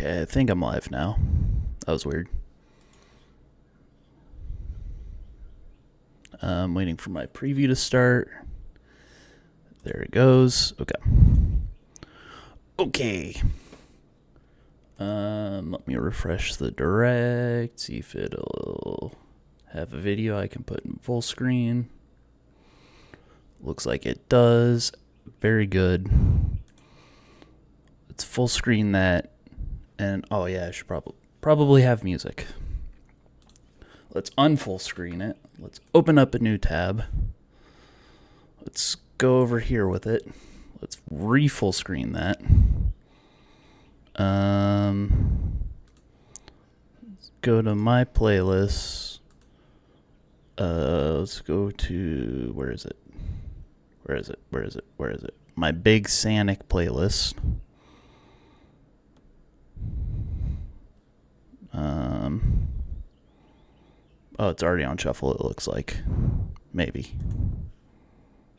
Okay, I think I'm live now. That was weird. I'm waiting for my preview to start. There it goes. Okay. Let me refresh the direct, see if it'll have a video I can put in full screen. Looks like it does. Very good. Let's full screen that. And oh yeah, I should probably have music. Let's unfull screen it. Let's open up a new tab. Let's go over here with it. Let's re-full screen that. Let's go to my playlist. Let's go to where is it? My Big Sanic playlist. Oh, it's already on shuffle, it looks like. Maybe.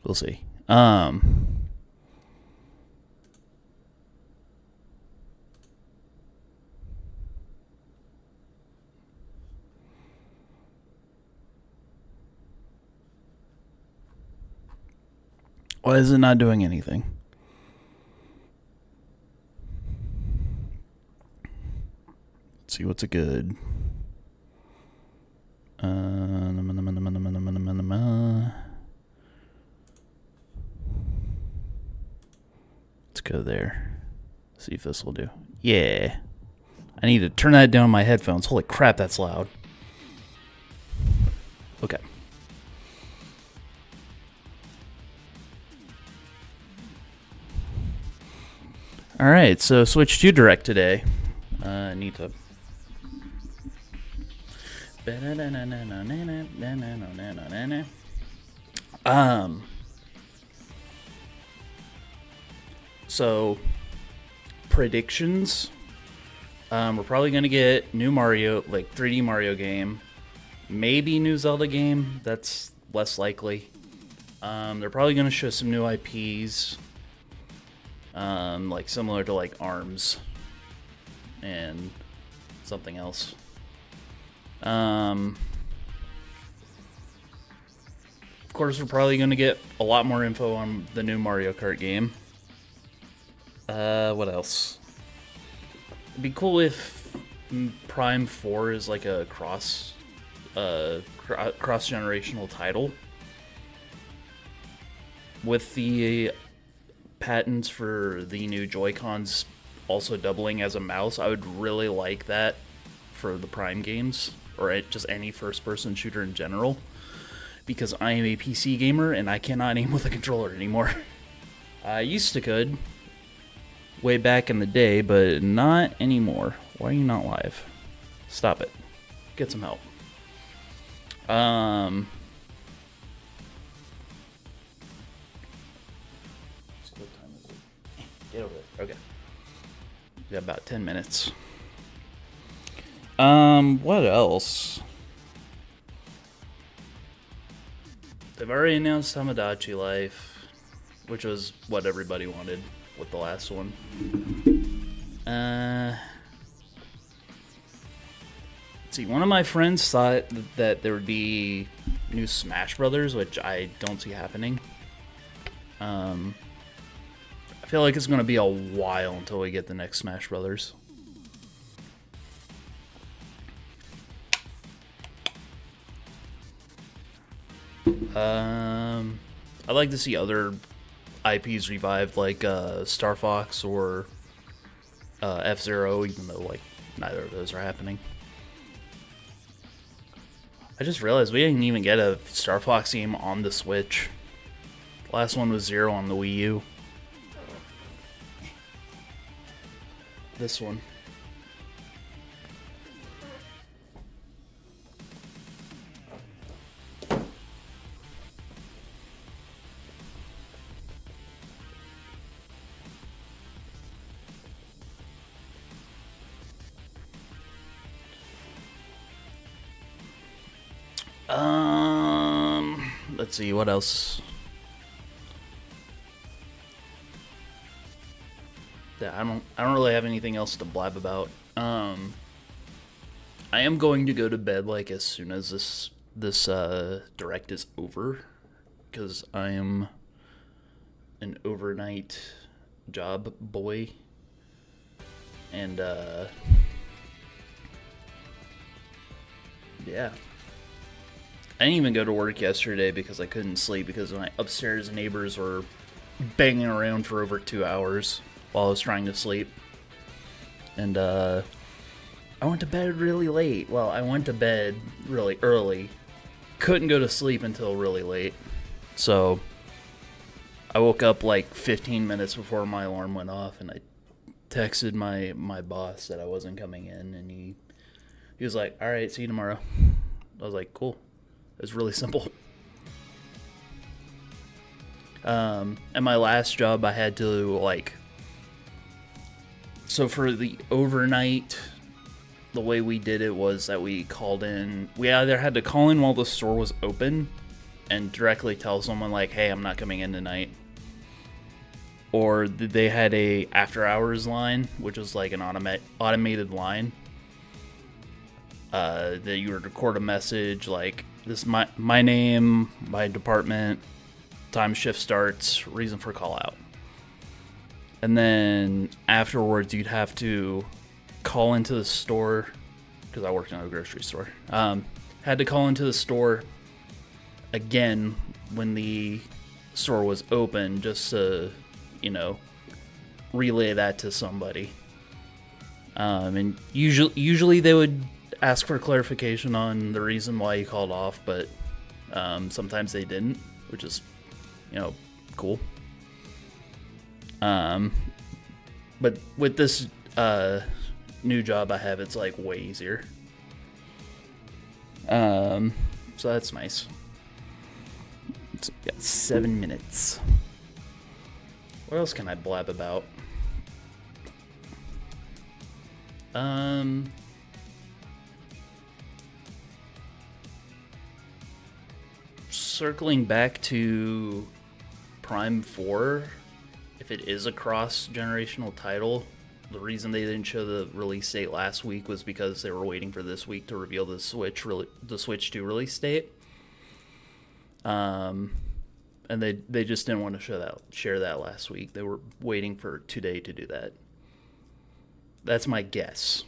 We'll see. Why is it not doing anything? Let's see what's a good. Let's go there. See if this will do. Yeah. I need to turn that down on my headphones. Holy crap, that's loud. Okay. Alright, so switch to direct today. I need to. So predictions. We're probably gonna get new Mario, like 3D Mario game, maybe new Zelda game. That's less likely. They're probably gonna show some new IPs, like similar to like ARMS and something else. Of course, we're probably going to get a lot more info on the new Mario Kart game. What else? It'd be cool if Prime 4 is like a cross-generational title. With the patents for the new Joy-Cons also doubling as a mouse, I would really like that for the Prime games, or just any first-person shooter in general, because I am a PC gamer and I cannot aim with a controller anymore. I used to could, way back in the day, but not anymore. Why are you not live? Stop it. Get some help. What time is it? Get over there. Okay. We got about 10 minutes. What else? They've already announced Tamagotchi Life, which was what everybody wanted with the last one. Let's see, one of my friends thought that there would be new Smash Brothers, which I don't see happening. I feel like it's going to be a while until we get the next Smash Brothers. I'd like to see other IPs revived, like Star Fox or F-Zero, even though like neither of those are happening. I just realized we didn't even get a Star Fox game on the Switch. The last one was Zero on the Wii U. This one. Let's see, what else? I don't really have anything else to blab about. I am going to go to bed like as soon as this direct is over, because I am an overnight job boy, and yeah. I didn't even go to work yesterday because I couldn't sleep because my upstairs neighbors were banging around for over 2 hours while I was trying to sleep. And I went to bed really late. Well, I went to bed really early. Couldn't go to sleep until really late. So I woke up like 15 minutes before my alarm went off, and I texted my boss that I wasn't coming in, and he was like, "All right, see you tomorrow." I was like, "Cool." It was really simple. At my last job, I had to so for the overnight, the way we did it was that we called in. We either had to call in while the store was open and directly tell someone like, "Hey, I'm not coming in tonight," or they had a after hours line, which was like an automated line. That you would record a message like, "This is my name, my department, time shift starts, reason for call out." And then afterwards, you'd have to call into the store, because I worked in a grocery store. Had to call into the store again when the store was open, just to, relay that to somebody. And usually they would ask for clarification on the reason why you called off, but sometimes they didn't, which is, cool. But with this new job I have, it's like way easier. So that's nice. It's got 7 minutes. What else can I blab about? Circling back to Prime 4, if it is a cross-generational title, the reason they didn't show the release date last week was because they were waiting for this week to reveal the Switch 2 release date. And they just didn't want to share that last week. They were waiting for today to do that. That's my guess.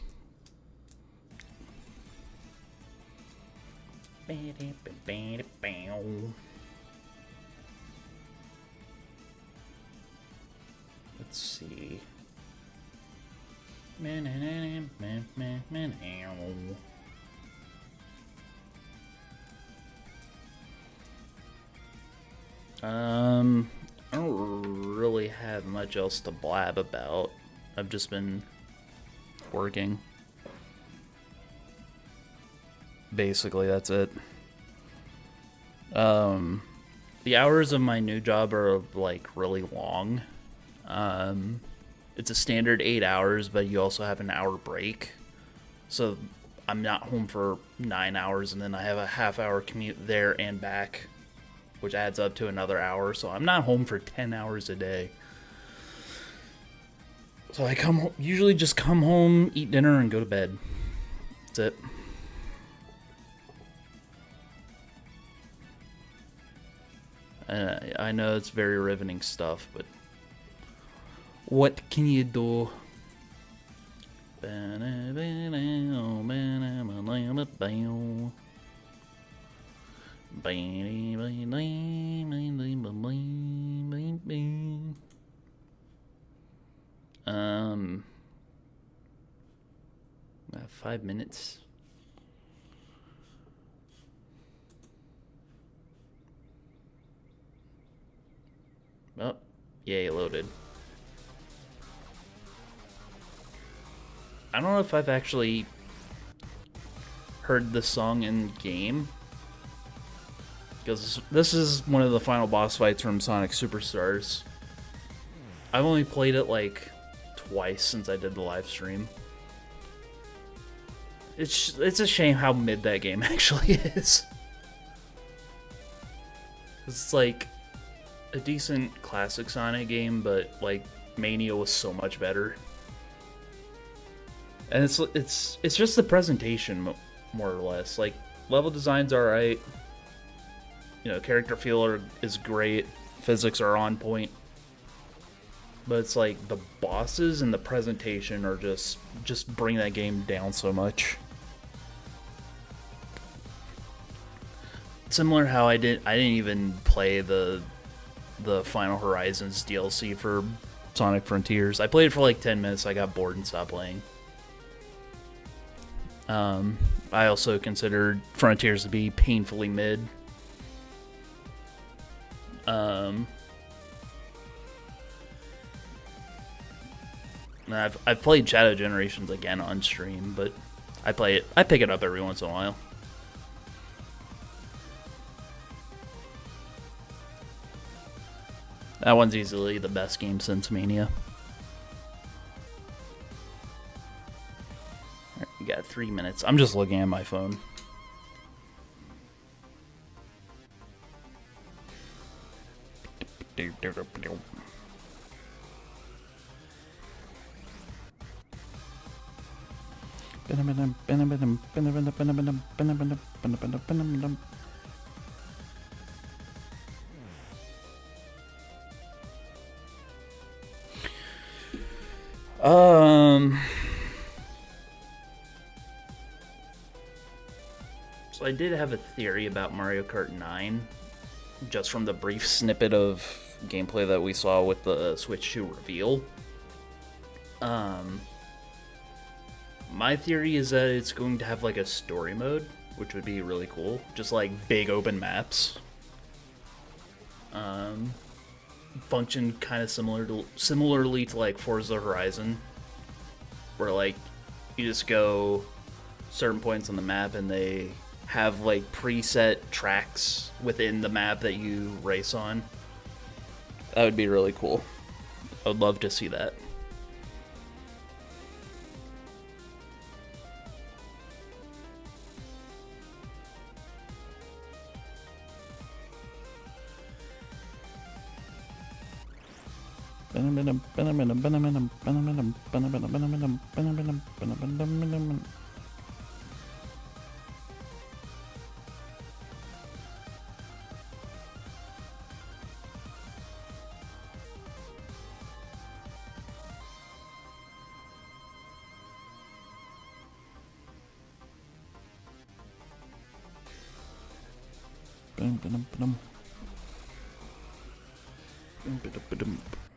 Let's see. I don't really have much else to blab about. I've just been working. Basically, that's it. The hours of my new job are really long. It's a standard 8 hours, but you also have an hour break. So I'm not home for 9 hours, and then I have a half-hour commute there and back, which adds up to another hour. So I'm not home for 10 hours a day. So I usually just come home, eat dinner, and go to bed. That's it. I know it's very riveting stuff, but what can you do? I have 5 minutes. Oh, yay, loaded. I don't know if I've actually heard the song in game, because this is one of the final boss fights from Sonic Superstars. I've only played it twice since I did the live stream. It's a shame how mid that game actually is. It's a decent classic Sonic game, but Mania was so much better. And it's just the presentation, more or less. Like, level design's alright. You know, character feel is great. Physics are on point. But it's like the bosses and the presentation are just bring that game down so much. Similar how I didn't even play the Final Horizons DLC for Sonic Frontiers. I played it for like 10 minutes, I got bored and stopped playing. I also considered Frontiers to be painfully mid. I've played Shadow Generations again on stream, but I pick it up every once in a while. That one's easily the best game since Mania. Alright, we got 3 minutes. I'm just looking at my phone. So I did have a theory about Mario Kart 9, just from the brief snippet of gameplay that we saw with the Switch 2 reveal. My theory is that it's going to have like a story mode, which would be really cool. Just like big open maps. Function kind of similarly to like Forza Horizon, where like you just go certain points on the map and they have like preset tracks within the map that you race on. That would be really cool. I would love to see that.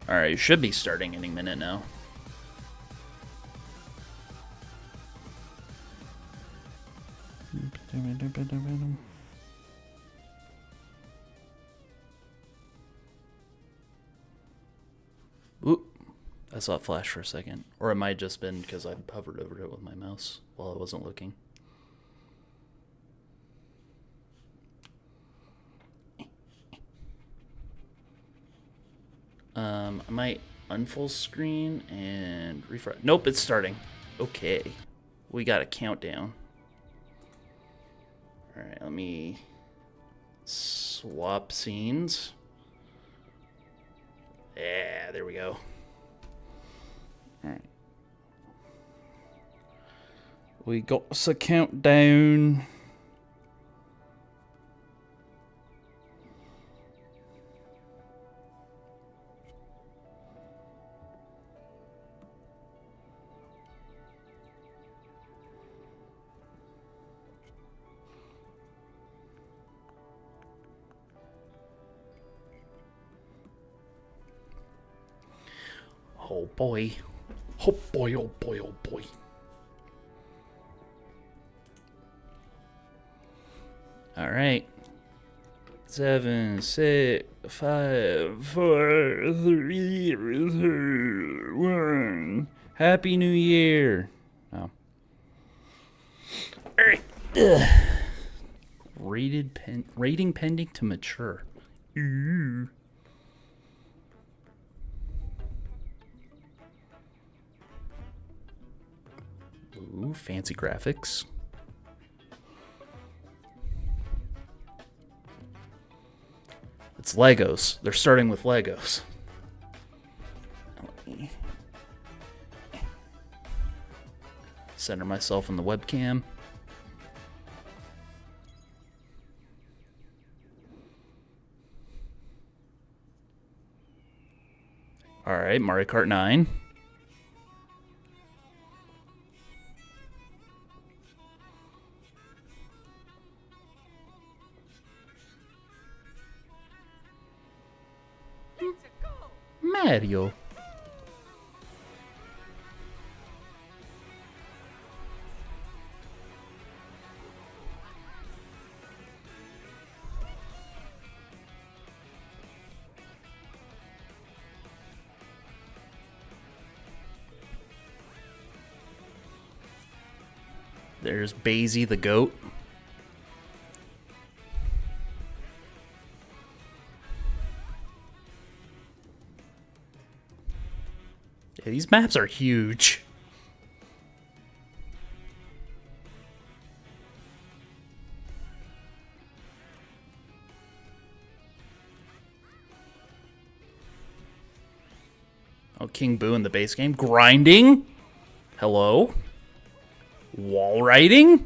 Alright, you should be starting any minute now. Oop, I saw it flash for a second. Or it might have just been because I hovered over it with my mouse while I wasn't looking. I might unfull screen and refresh. Nope, it's starting. Okay. We got a countdown. Alright, let me swap scenes. Yeah, there we go. Alright. We got us a countdown. Oh boy. Oh boy, oh boy, oh boy. Alright. 7, 6, 5, 4, 3, 2, 1. Happy New Year. Oh. Alright. Rating pending to mature. Ooh. Ooh, fancy graphics. It's Legos. They're starting with Legos. Center myself in the webcam. Alright, Mario Kart 9. Mario. There's Basie the goat. Yeah, these maps are huge. Oh, King Boo in the base game. Grinding? Hello? Wall riding?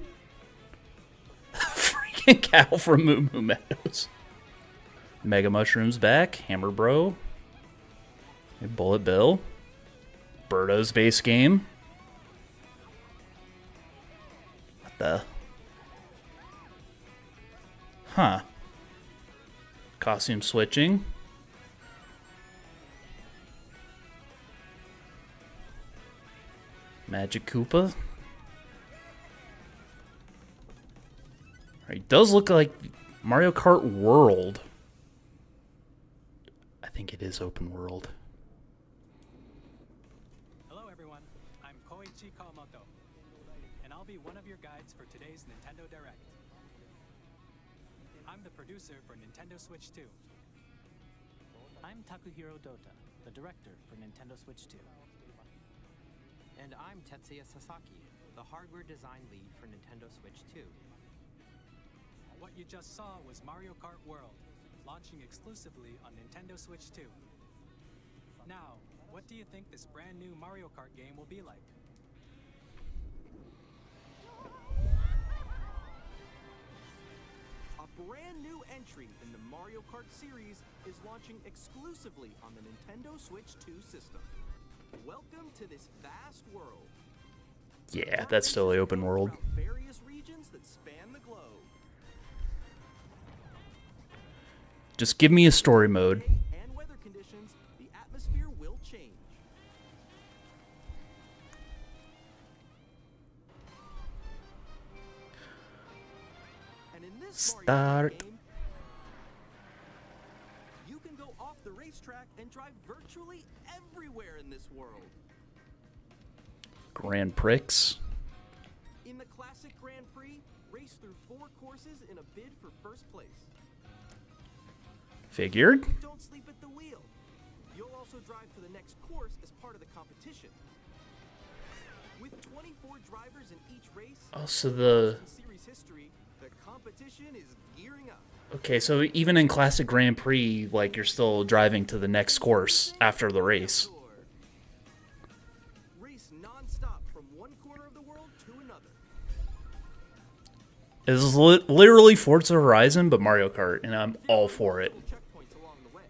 Freaking cow from Moo Moo Meadows. Mega Mushroom's back. Hammer Bro. Bullet Bill. Birdo's base game. What the? Huh. Costume switching. Magic Koopa. It does look like Mario Kart World. I think it is open world. Hello everyone, I'm Koichi Kawamoto, and I'll be one of your guides for today's Nintendo Direct. I'm the producer for Nintendo Switch 2. I'm Takuhiro Dota, the director for Nintendo Switch 2. And I'm Tetsuya Sasaki, the hardware design lead for Nintendo Switch 2. What you just saw was Mario Kart World, launching exclusively on Nintendo Switch 2. Now, what do you think this brand new Mario Kart game will be like? A brand new entry in the Mario Kart series is launching exclusively on the Nintendo Switch 2 system. Welcome to this vast world. Yeah, that's still the open world. Various regions that span the globe. Just give me a story mode. And weather conditions, the atmosphere will change. And in this Mario Kart game, you can go off the racetrack and drive virtually everywhere in this world. Grand Prix. In the classic Grand Prix, race through 4 courses in a bid for first place. Figured. Don't sleep at the wheel. You'll also drive to the next course as part of the competition. With 24 drivers in each race, Also the series history, the competition is gearing up. Okay, so even in classic Grand Prix, like you're still driving to the next course after the race. Race non-stop from one corner of the world to another. This is literally Forza Horizon, but Mario Kart, and I'm all for it. Checkpoints along the way.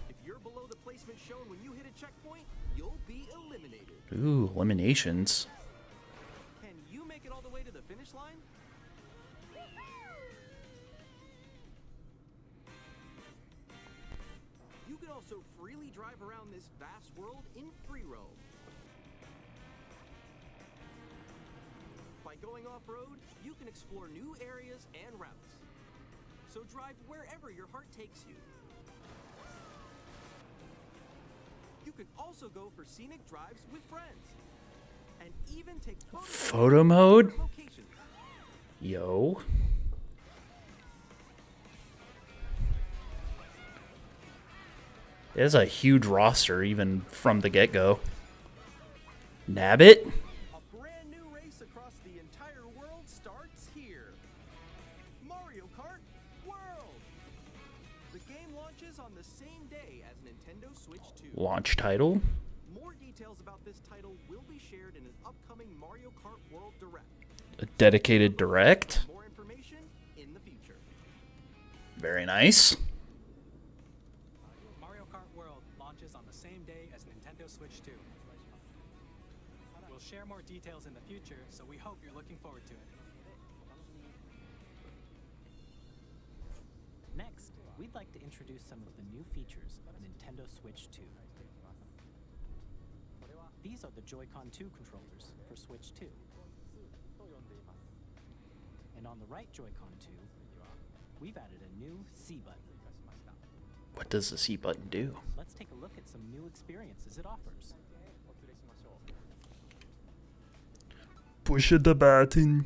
If you're below the placement shown when you hit a checkpoint, you'll be eliminated. Ooh, eliminations. Can you make it all the way to the finish line? You can also freely drive around this vast world in free roam. By going off-road, you can explore new areas and routes. So drive wherever your heart takes you. You can also go for scenic drives with friends. And even take Photo mode? locations. Yo. There's a huge roster even from the get-go. Nabbit? A brand new race across the entire world starts here. Mario Kart World. The game launches on the same day as Nintendo Switch 2. Launch title? More details details about this title will be shared in an upcoming Mario Kart World Direct. A dedicated direct. More information in the future. Very nice. Mario Kart World launches on the same day as Nintendo Switch 2. We'll share more details in the future, so we hope you're looking forward to it. Next, we'd like to introduce some of the new features of Nintendo Switch 2. These are the Joy-Con 2 controllers for Switch 2. And on the right Joy-Con 2, we've added a new C button. What does the C button do? Let's take a look at some new experiences it offers. Push the button.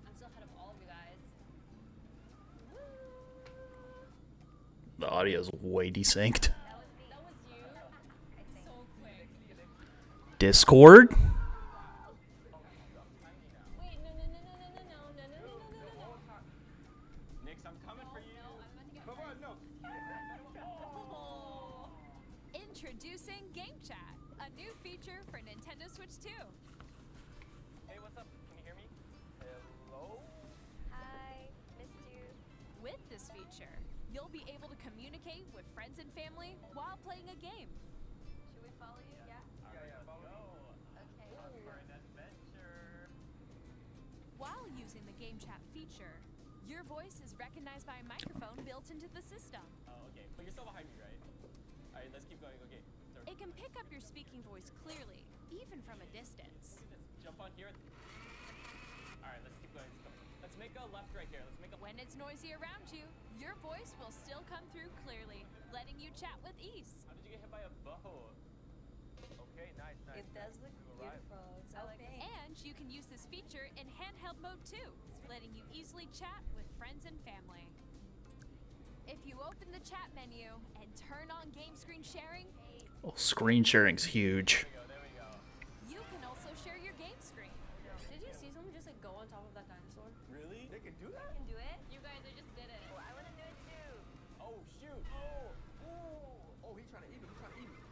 I'm still ahead of all of you guys. The audio is way desynced. That was you. So quick. Discord? Wait, no. Nix, I'm coming for you. No, I'm about to get Come on, no. Oh. Introducing Game Chat, a new feature for Nintendo Switch 2. Hey, what's up? Can you hear me? Hello? Hi, missed you. With this feature, you'll be able to communicate with friends and family while playing a game. Should we follow you? Yeah. Yeah, follow me. Okay. For an adventure. While using the Game Chat feature, your voice is recognized by a microphone built into the system. Oh, okay. But you're still behind me, right? Alright, let's keep going. Okay. So It can pick up your speaking voice clearly, even from a distance. let's jump on here. Alright, let's keep going. Let's make a left right here. Let's make a When it's noisy around you, your voice will still come through clearly, letting you chat with ease. How did you get hit by a bow? Okay, nice. It does look beautiful. It's okay. And you can use this feature in handheld mode too, letting you easily chat with friends and family. If you open the chat menu and turn on game screen sharing, Oh, screen sharing's huge. There we go. you can also share your game screen. Did you see someone just like go on top of that dinosaur? Really? They can do I that? can do it. You guys, I just did it. Oh, I want to do it too. Oh, shoot. Oh. Ooh. Oh, he's trying to eat me.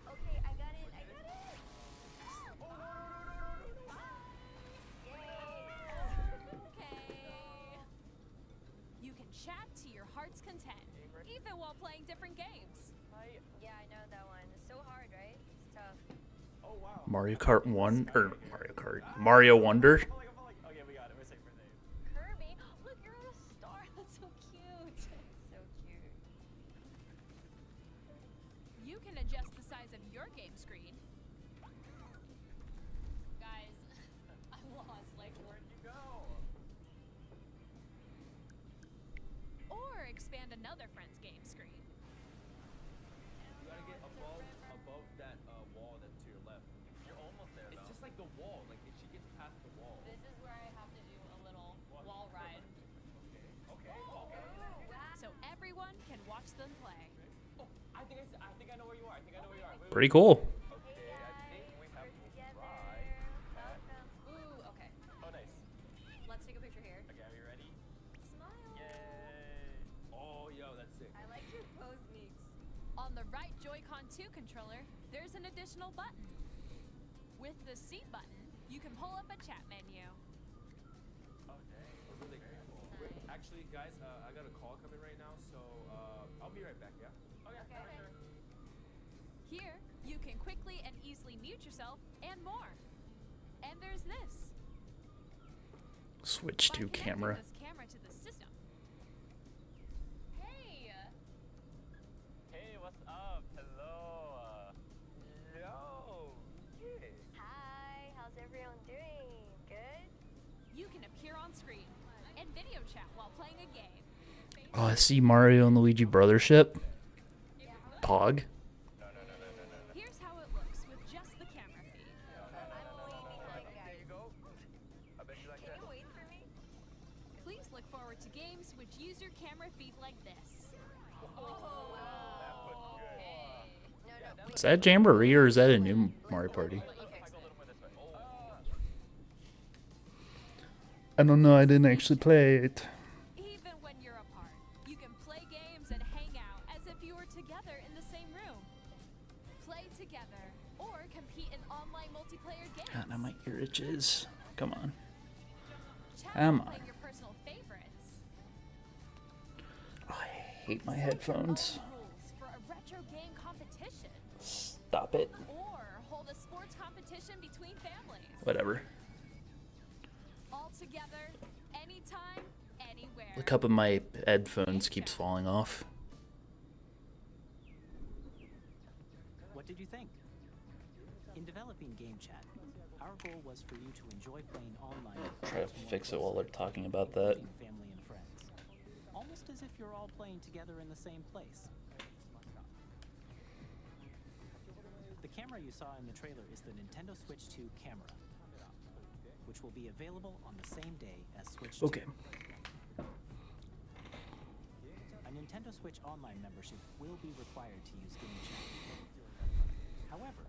Okay, I got it. I got it. Oh, no. Okay. You can chat to your heart's content, even while playing different games. Yeah, I know that one. It's so hard, right? It's tough. Oh, wow. Mario Kart 1 or Mario Wonder. Okay, we got it. We're safe. Kirby, look, you're on a star. That's so cute. So cute. You can adjust the size of your game screen. Guys, I'm lost. Like, Where'd you go? or expand another friend's game screen. You gotta get above that wall that's to your left. You're almost there, It's though. just like the wall. Like if she gets past the wall. This is where I have to do a little wall ride. Okay. So everyone can watch them play. Oh, I think I know where you are. Wait, Pretty cool. Okay, I think we have to Together. try. Welcome. Ooh, okay. Oh, nice. Let's take a picture here. Okay, are you ready? Smile. Yay. Oh, yo, that's sick. I like your pose, Meeks. On the right Joy-Con 2 controller, there's an additional button. With the C button, you can pull up a chat menu. Oh, dang. Really cool. Wait, actually, guys, I got a call coming right now, so I'll be right back. Yeah. Okay, sure. Here, you can quickly and easily mute yourself and more. And there's this. Switch By to connecting camera. this camera to the system. Hey! Hey, what's up? Hello. Yo. Yeah. Hi, how's everyone doing? Good? You can appear on screen and video chat while playing a game. Oh, I see Mario and Luigi Brothership. Pog. Here's how it looks with just the camera feed. I'm waving like that. There you go. I bet you like Can that. you wait for me? Please look forward to games which use your camera feed like this. Oh, No, no. Is that Jamboree or is that a new Mario Party? If I go a little more this way. I don't know. I didn't actually play it. Even when you're apart, you can play games and hang out as if you were together in the same room. Play together or compete in online multiplayer games. God, now my ear itches. Come on. Chat Come and play on. your personal favorites. Oh, I hate my headphones. Own rules for a retro game competition. Stop it. Or hold a sports competition between families. Whatever. All together, anytime, anywhere. The cup of my headphones keeps falling off. What did you think? In developing Game Chat, our goal was for you to enjoy playing online. Try to fix it while they're talking about that. including family and friends. Almost as if you're all playing together in the same place. The camera you saw in the trailer is the Nintendo Switch 2 camera, which will be available on the same day as Switch 2. Okay. A Nintendo Switch Online membership will be required to use Game Chat. However,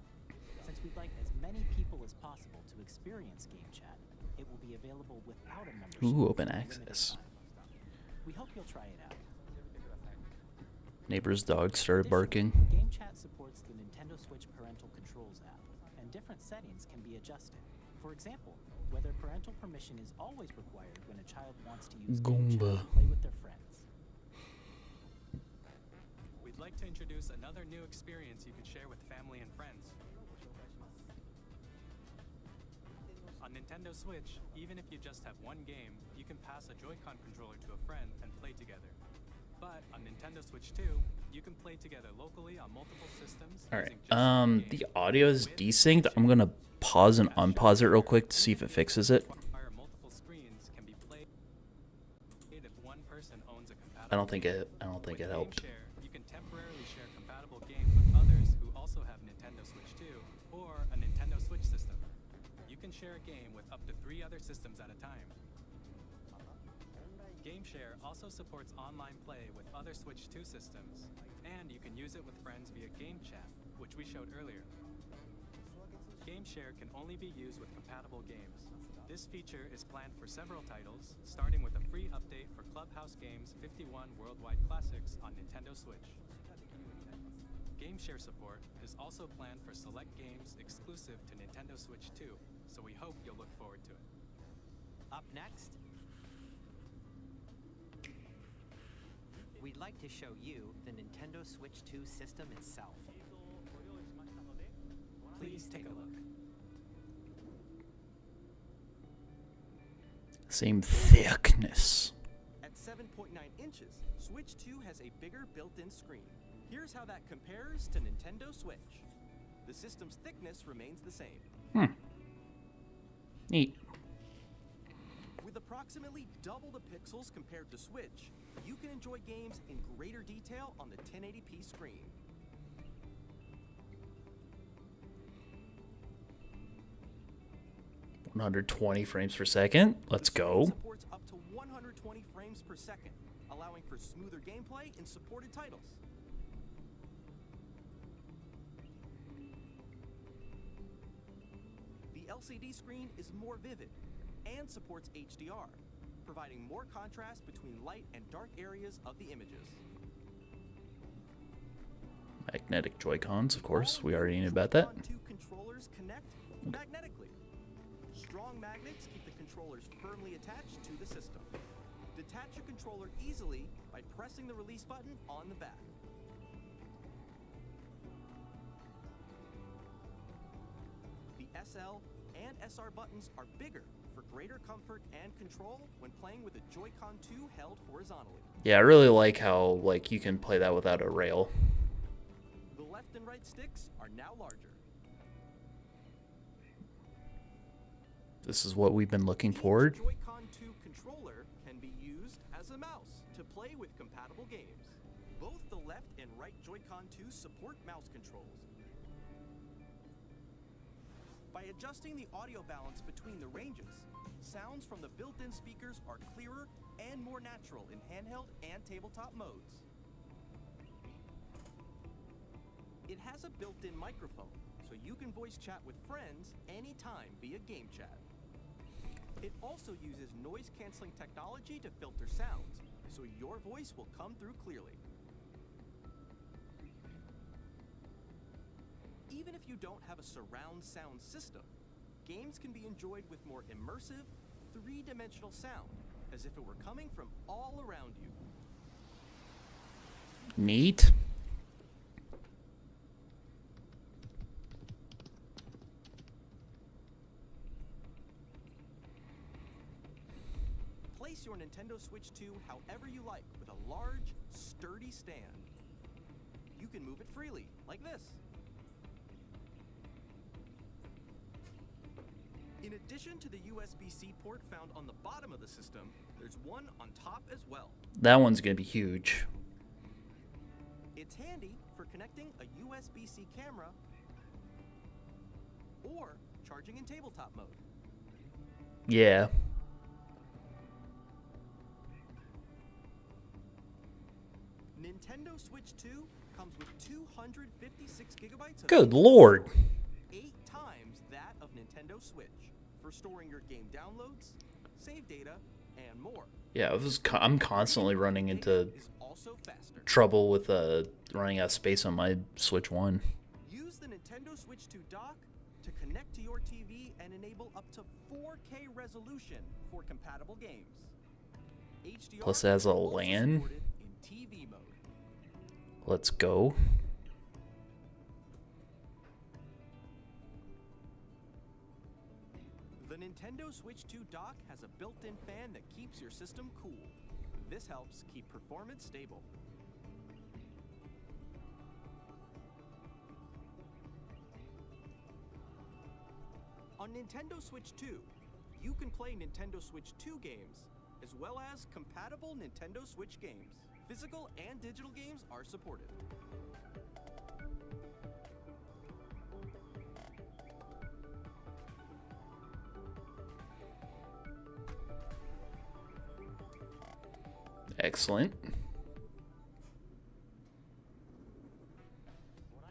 since we'd like as many people as possible to experience Game Chat, it will be available without a membership. Ooh, open for a limited access. time. We hope you'll try it out. Neighbor's dog started barking. Game Chat supports the Nintendo Switch Parental Controls app, and different settings can be adjusted. For example, whether parental permission is always required when a child wants to use Game Chat Goomba. to play with their friends. We'd like to introduce another new experience you can share with family and friends. On Nintendo Switch, even if you just have one game, you can pass a Joy-Con controller to a friend and play together. But on Nintendo Switch 2, you can play together locally on multiple systems. All right. using just one The game. audio is desynced. I'm gonna pause and unpause it real quick to see if it fixes it. Require multiple screens can be played if one person owns a compatible I don't think it With Game helped. Share, you can temporarily share compatible games with others who also have Nintendo Switch 2 or a Nintendo Switch system. You can share a game with up to 3 other systems at a time. GameShare also supports online play with other Switch 2 systems, and you can use it with friends via Game Chat, which we showed earlier. GameShare can only be used with compatible games. This feature is planned for several titles, starting with a free update for Clubhouse Games 51 Worldwide Classics on Nintendo Switch. GameShare support is also planned for select games exclusive to Nintendo Switch 2, so we hope you'll look forward to it. Up next, we'd like to show you the Nintendo Switch 2 system itself. Please take a look. Same thickness. At 7.9 inches, Switch 2 has a bigger built-in screen. Here's how that compares to Nintendo Switch. The system's thickness remains the same. Neat. With approximately double the pixels compared to Switch, you can enjoy games in greater detail on the 1080p screen. $120 frames per second. Let's The screen go. supports up to 120 frames per second, allowing for smoother gameplay in supported titles. The LCD screen is more vivid and supports HDR, providing more contrast between light and dark areas of the images. Magnetic Joy-Cons, of course. We already knew All about that. Joy-Con 2 controllers connect magnetically. Strong magnets keep the controllers firmly attached to the system. Detach your controller easily by pressing the release button on the back. The SL and SR buttons are bigger for greater comfort and control when playing with a Joy-Con 2 held horizontally. Yeah, I really like how you can play that without a rail. The left and right sticks are now larger. This is what we've been looking Each for. Joy-Con 2 controller can be used as a mouse to play with compatible games. Both the left and right Joy-Con 2 support mouse controls. By adjusting the audio balance between the ranges, sounds from the built-in speakers are clearer and more natural in handheld and tabletop modes. It has a built-in microphone, so you can voice chat with friends anytime via Game Chat. It also uses noise-canceling technology to filter sounds, so your voice will come through clearly. Even if you don't have a surround sound system, games can be enjoyed with more immersive, three-dimensional sound, as if it were coming from all around you. Neat. Place your Nintendo Switch 2 however you like with a large, sturdy stand. You can move it freely, like this. In addition to the USB-C port found on the bottom of the system, there's one on top as well. That one's gonna be huge. It's handy for connecting a USB-C camera or charging in tabletop mode. Yeah. Nintendo Switch 2 comes with 256 gigabytes of Good lord. 8 times that of Nintendo Switch for storing your game downloads, save data, and more. Yeah, I'm constantly running into Is also faster. trouble with running out of space on my Switch 1. Use the Nintendo Switch 2 dock to connect to your TV and enable up to 4K resolution for compatible games. HDR Plus it has a is also LAN. supported in TV mode. Let's go. The Nintendo Switch 2 dock has a built-in fan that keeps your system cool. This helps keep performance stable. On Nintendo Switch 2, you can play Nintendo Switch 2 games, as well as compatible Nintendo Switch games. Physical and digital games are supported. Excellent.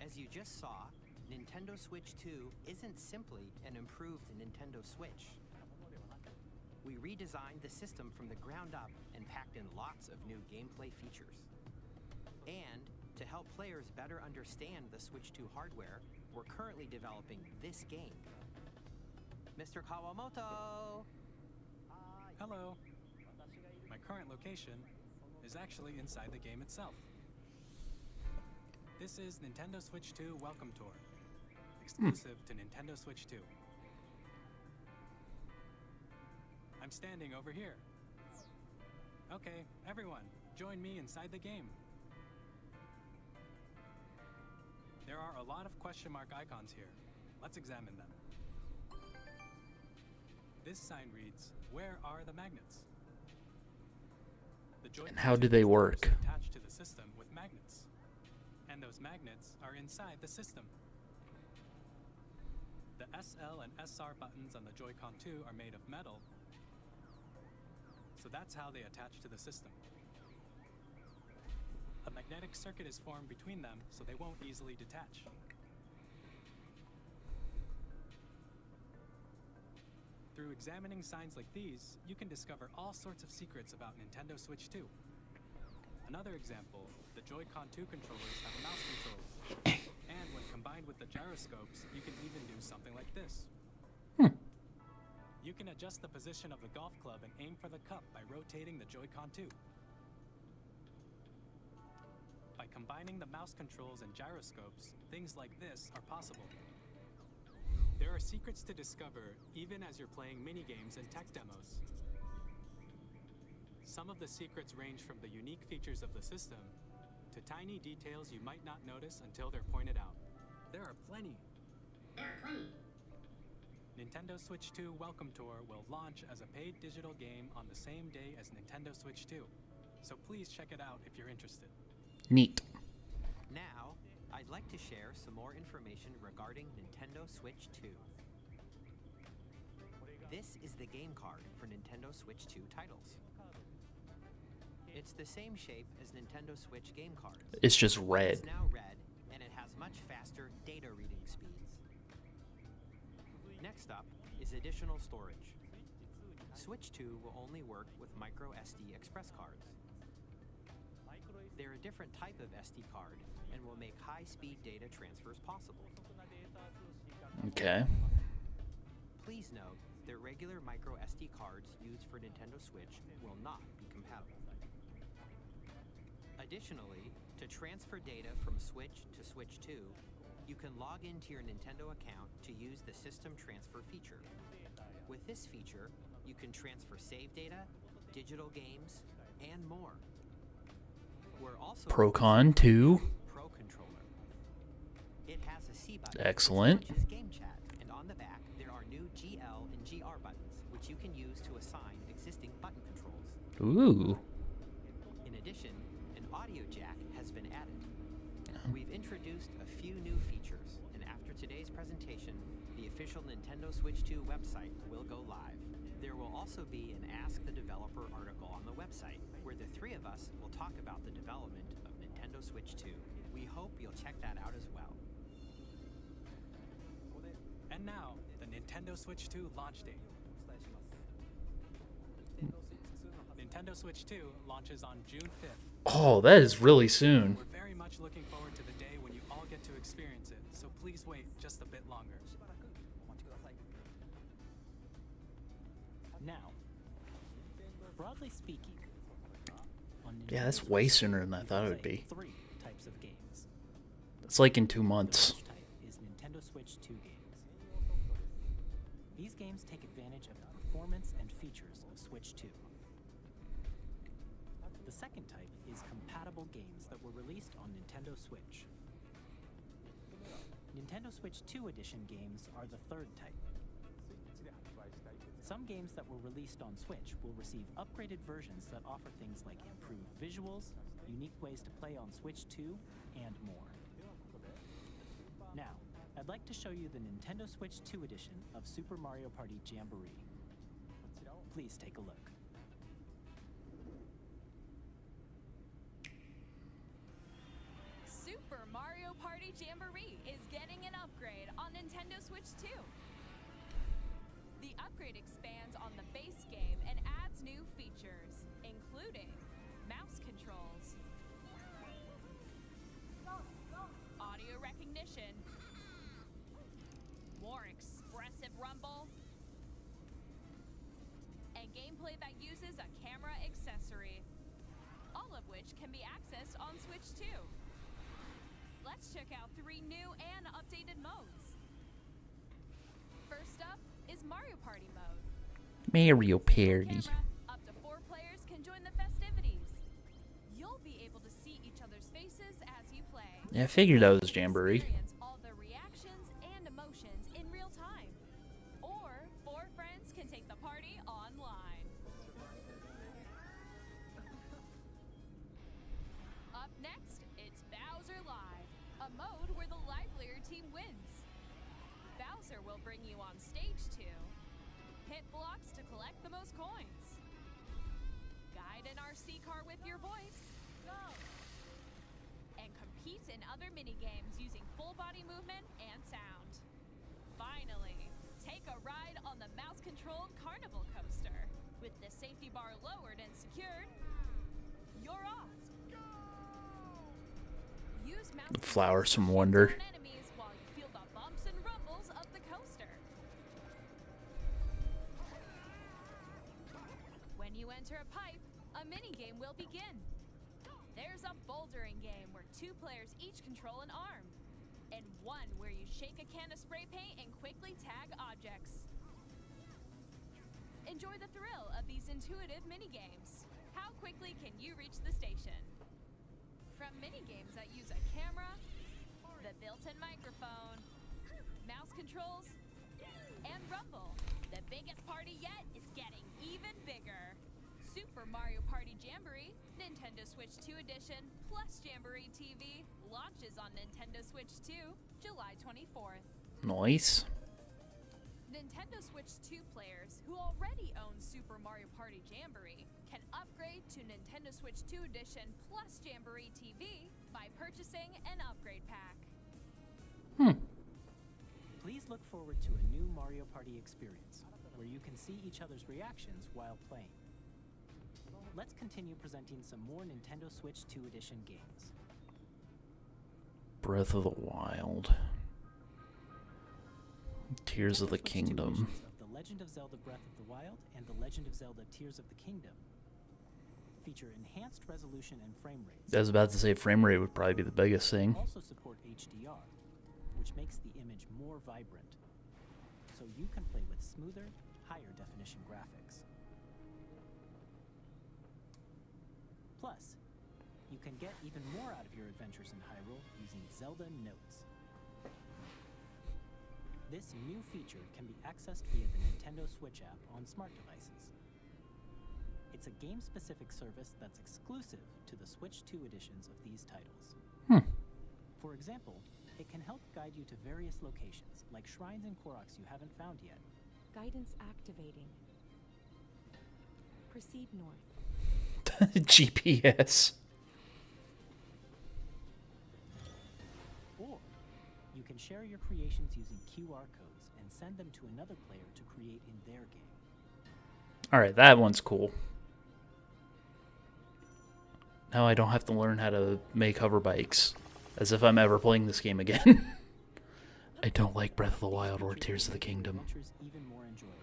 As you just saw, Nintendo Switch 2 isn't simply an improved Nintendo Switch. We redesigned the system from the ground up and packed in lots of new gameplay features. And to help players better understand the Switch 2 hardware, we're currently developing this game. Mr. Kawamoto! Hello. My current location is actually inside the game itself. This is Nintendo Switch 2 Welcome Tour, exclusive to Nintendo Switch 2. I'm standing over here. Okay, everyone, join me inside the game. There are a lot of question mark icons here. Let's examine them. This sign reads, "Where are the magnets?" The Joy-Con And how do they work? are attached to the system with magnets. And those magnets are inside the system. The SL and SR buttons on the Joy-Con 2 are made of metal, so that's how they attach to the system. A magnetic circuit is formed between them, so they won't easily detach. Through examining signs like these, you can discover all sorts of secrets about Nintendo Switch 2. Another example, the Joy-Con 2 controllers have mouse controls. And when combined with the gyroscopes, you can even do something like this. You can adjust the position of the golf club and aim for the cup by rotating the Joy-Con 2. By combining the mouse controls and gyroscopes, things like this are possible. There are secrets to discover even as you're playing minigames and tech demos. Some of the secrets range from the unique features of the system to tiny details you might not notice until they're pointed out. There are plenty. Nintendo Switch 2 Welcome Tour will launch as a paid digital game on the same day as Nintendo Switch 2, so please check it out if you're interested. Neat. Now, I'd like to share some more information regarding Nintendo Switch 2. This is the game card for Nintendo Switch 2 titles. It's the same shape as Nintendo Switch game cards. It's just red. It's now red, and it has much faster data reading speeds. Next up is additional storage. Switch 2 will only work with micro SD express cards. They're a different type of SD card and will make high-speed data transfers possible. Okay. Please note that regular micro SD cards used for Nintendo Switch will not be compatible. Additionally, to transfer data from Switch to Switch 2, you can log into your Nintendo account to use the System Transfer feature. With this feature, you can transfer save data, digital games, and more. We're also Procon 2. Pro Controller. It has a C button. Excellent. Which launches Game Chat, and on the back there are new GL and GR buttons, which you can use to assign existing button controls. Ooh. In addition, an audio jack has been added. We've introduced a few new features, and after today's presentation, the official Nintendo Switch 2 website will go live. There will also be an Ask the Developer article on the website, where the three of us will talk about the development of Nintendo Switch 2. We hope you'll check that out as well. And now, the Nintendo Switch 2 launch date. Nintendo Switch 2 launches on June 5th. Oh, that is really soon. We're very much looking forward to the day when you all get to experience it, so please wait just a bit longer. Now, broadly speaking, on Yeah, that's Nintendo way Switch, sooner than I you thought can it would play be. 3 types of games. It's like in 2 The months. first type is Nintendo Switch 2 games. These games take advantage of the performance and features of Switch 2. The second type is compatible games that were released on Nintendo Switch. Nintendo Switch 2 Edition games are the third type. Some games that were released on Switch will receive upgraded versions that offer things like improved visuals, unique ways to play on Switch 2, and more. Now, I'd like to show you the Nintendo Switch 2 edition of Super Mario Party Jamboree. Please take a look. Super Mario Party Jamboree is getting an upgrade on Nintendo Switch 2. The upgrade expands on the base game and adds new features, including mouse controls, audio recognition, more expressive rumble, and gameplay that uses a camera accessory, all of which can be accessed on Switch 2. Let's check out 3 new and updated modes. First up is Mario Party mode. Mario Party. Camera, up to 4 players can join the festivities. You'll be able to see each other's faces as you play. Yeah, I figured that was Jamboree. Experience all the reactions and emotions in real time. Or 4 friends can take the party online. Up next, it's Bowser Live, a mode where the livelier team wins. Bowser will bring you on stage to hit blocks to collect the most coins, guide an RC car with your voice, and compete in other mini-games using full body movement and sound. Finally, take a ride on the mouse-controlled Carnival Coaster. With the safety bar lowered and secured, you're off. Use mouse Flowers from controls to Wonder. shoot down enemies while you feel the bumps and rumbles of the coaster. When you enter a pipe, a mini-game will begin. There's a bouldering game where 2 players each control an arm, and one where you shake a can of spray paint and quickly tag objects. Enjoy the thrill of these intuitive mini-games. How quickly can you reach the station? From mini-games that use a camera, the built-in microphone, mouse controls, and rumble, the biggest party yet is getting even bigger. Super Mario Party Jamboree, Nintendo Switch 2 Edition, plus Jamboree TV, launches on Nintendo Switch 2, July 24th. Nice. Nintendo Switch 2 players who already own Super Mario Party Jamboree can upgrade to Nintendo Switch 2 Edition plus Jamboree TV by purchasing an upgrade pack. Please look forward to a new Mario Party experience, where you can see each other's reactions while playing. Let's continue presenting some more Nintendo Switch 2 Edition games. Breath of the Wild. Tears of the Nintendo Switch 2 Kingdom. editions of The Legend of Zelda Breath of the Wild and The Legend of Zelda Tears of the Kingdom feature enhanced resolution and frame rates. I was about to say frame rate would probably be the biggest thing. Also support HDR, which makes the image more vibrant, so you can play with smoother, higher definition graphics. Plus, you can get even more out of your adventures in Hyrule using Zelda Notes. This new feature can be accessed via the Nintendo Switch app on smart devices. It's a game-specific service that's exclusive to the Switch 2 editions of these titles. For example, it can help guide you to various locations, like shrines and Koroks you haven't found yet. Guidance activating. Proceed north. GPS. Or you can share your creations using QR codes and send them to another player to create in their game. Alright, that one's cool. Now I don't have to learn how to make hover bikes. As if I'm ever playing this game again. I don't like Breath of the Wild or Tears of the Kingdom. Adventures even more enjoyable.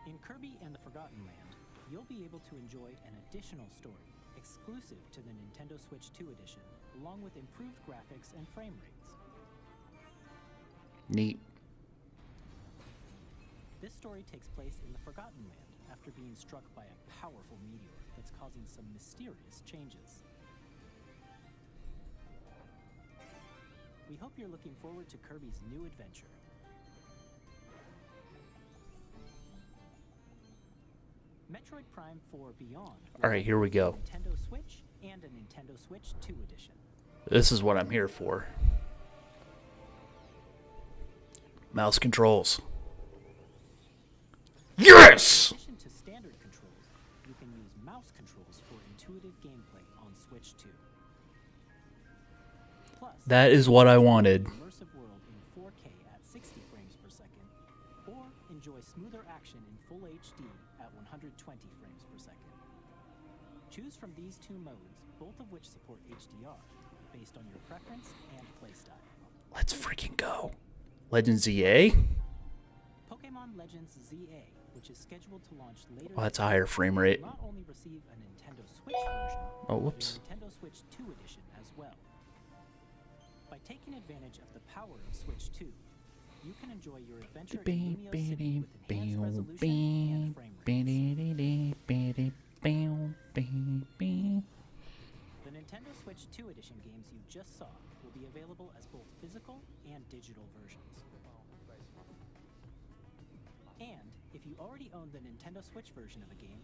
In Kirby and the Forgotten Land, you'll be able to enjoy an additional story exclusive to the Nintendo Switch 2 edition, along with improved graphics and frame rates. Neat. This story takes place in the Forgotten Land after being struck by a powerful meteor that's causing some mysterious changes. We hope you're looking forward to Kirby's new adventure. Metroid Prime 4 Beyond. Alright, here we go. Nintendo Switch and a Nintendo Switch 2 edition. This is what I'm here for. Mouse controls. Yes! In addition to standard controls, you can use mouse controls for intuitive gameplay on Switch 2. Plus, That is what I wanted. immersive world in 4K at 60 frames per second, or enjoy smoother action in full HD at 120 frames per second. Choose from these two modes, both of which support HDR, based on your preference and playstyle. Let's freaking go. Legends EA? Pokemon Legends ZA, which is scheduled to launch later. Well, that's a this higher year, frame will rate. not only receive a Nintendo Switch version, Oh, but whoops. a Nintendo Switch 2 edition as well. By taking advantage of the power of Switch 2, you can enjoy your adventure in Lumio City with enhanced resolution and frame rates. The Nintendo Switch 2 edition games you just saw will be available as both physical and digital versions. And if you already own the Nintendo Switch version of a game,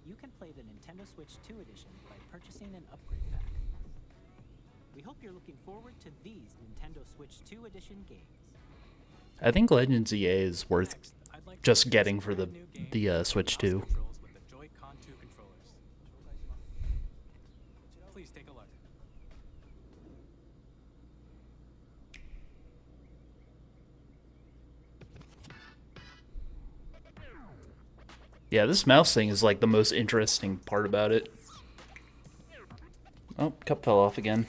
you can play the Nintendo Switch 2 edition by purchasing an upgrade pack. We hope you're looking forward to these Nintendo Switch 2 edition games. I think Legends EA is worth Next, I'd like to just introduce getting a for the brand new game with Switch mouse 2. controls with the Joy-Con 2 controllers. Please take a look. Yeah, this mouse thing is like the most interesting part about it. Oh, cup fell off again.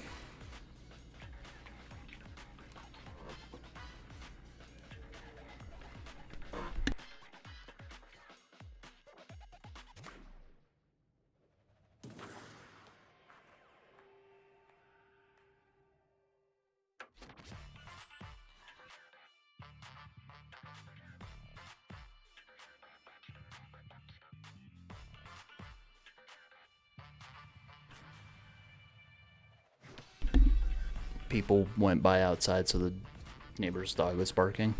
People went by outside, so the neighbor's dog was barking.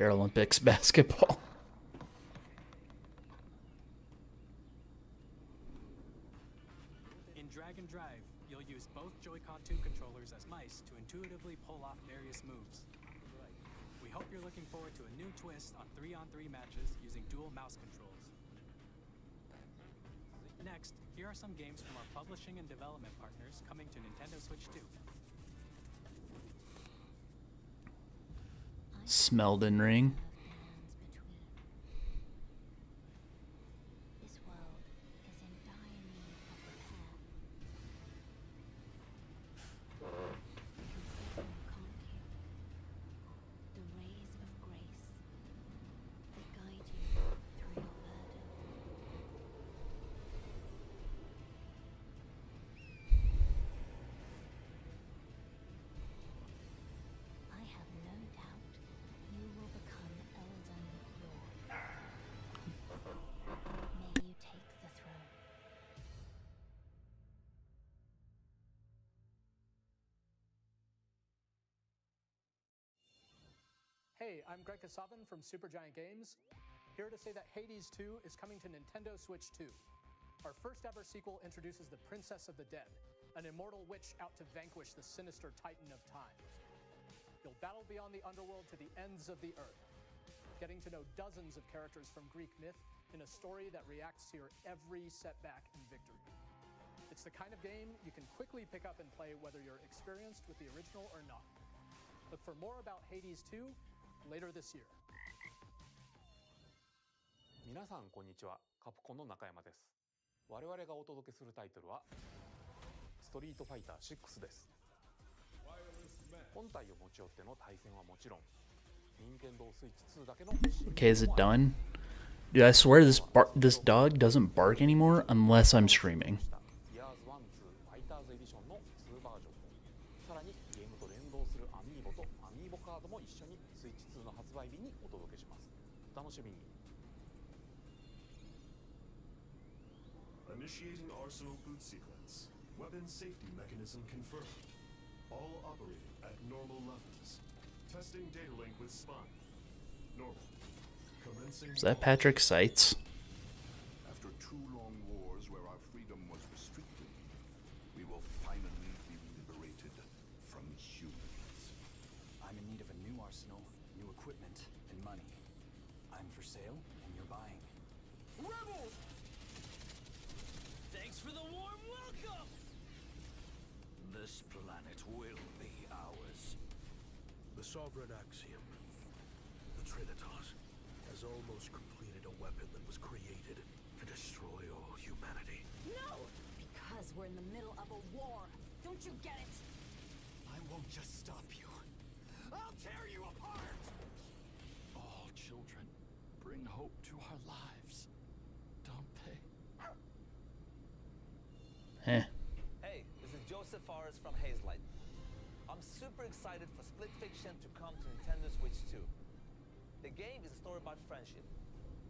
Paralympics basketball. In Drag and Drive, you'll use both Joy-Con 2 controllers as mice to intuitively pull off various moves. We hope you're looking forward to a new twist on 3-on-3 matches using dual mouse controls. Next, here are some games from our publishing and development partners coming to Nintendo Switch 2. Smeldon Ring. This world is in dire need of repair. You can see them, can't you? The rays of grace that guide you through your burden. I have no doubt you will become Elden Lord. May you take the throne. Hey, I'm Greg Kasavin from Supergiant Games, here to say that Hades 2 is coming to Nintendo Switch 2. Our first ever sequel introduces the Princess of the Dead, an immortal witch out to vanquish the sinister Titan of Time. You'll battle beyond the underworld to the ends of the earth, getting to know dozens of characters from Greek myth in a story that reacts to your every setback and victory. It's the kind of game you can quickly pick up and play whether you're experienced with the original or not. Look for more about Hades 2 later this year. 皆さんこんにちは。カプコンの中山です。我々がお届けするタイトルはストリートファイター6です。本体を持ち寄っての対戦はもちろん、任天堂スイッチ2だけの Okay, is it done? Dude, I swear this dog doesn't bark anymore unless I'm streaming. イヤーズ1、2ファイターズエディションの2バージョン。さらにゲームと連動するアミーボとアミーボカードも一緒にスイッチ2の発売日にお届けします。お楽しみに。Initiating Arsenal boot sequence. Weapon safety mechanism confirmed. All operating at normal levels. Testing data link with spine. Normal. Commencing. Is that Patrick Seitz? After 2 long wars where our freedom was restricted, we will finally be liberated from humans. I'm in need of a new arsenal, new equipment, and money. I'm for sale, and you're buying. Rebels! Thanks for the warm welcome! This planet will be ours. The Sovereign Axiom, the Trinitas, has almost completed a weapon that was created to destroy all humanity. No! Because we're in the middle of a war. Don't you get it? I won't just stop you. I'll tear you apart! All children bring hope to our lives, don't they? Eh. Hey, this is Joseph Forrest from Hazelight. I'm super excited for Split Fiction to come to Nintendo Switch 2. The game is a story about friendship.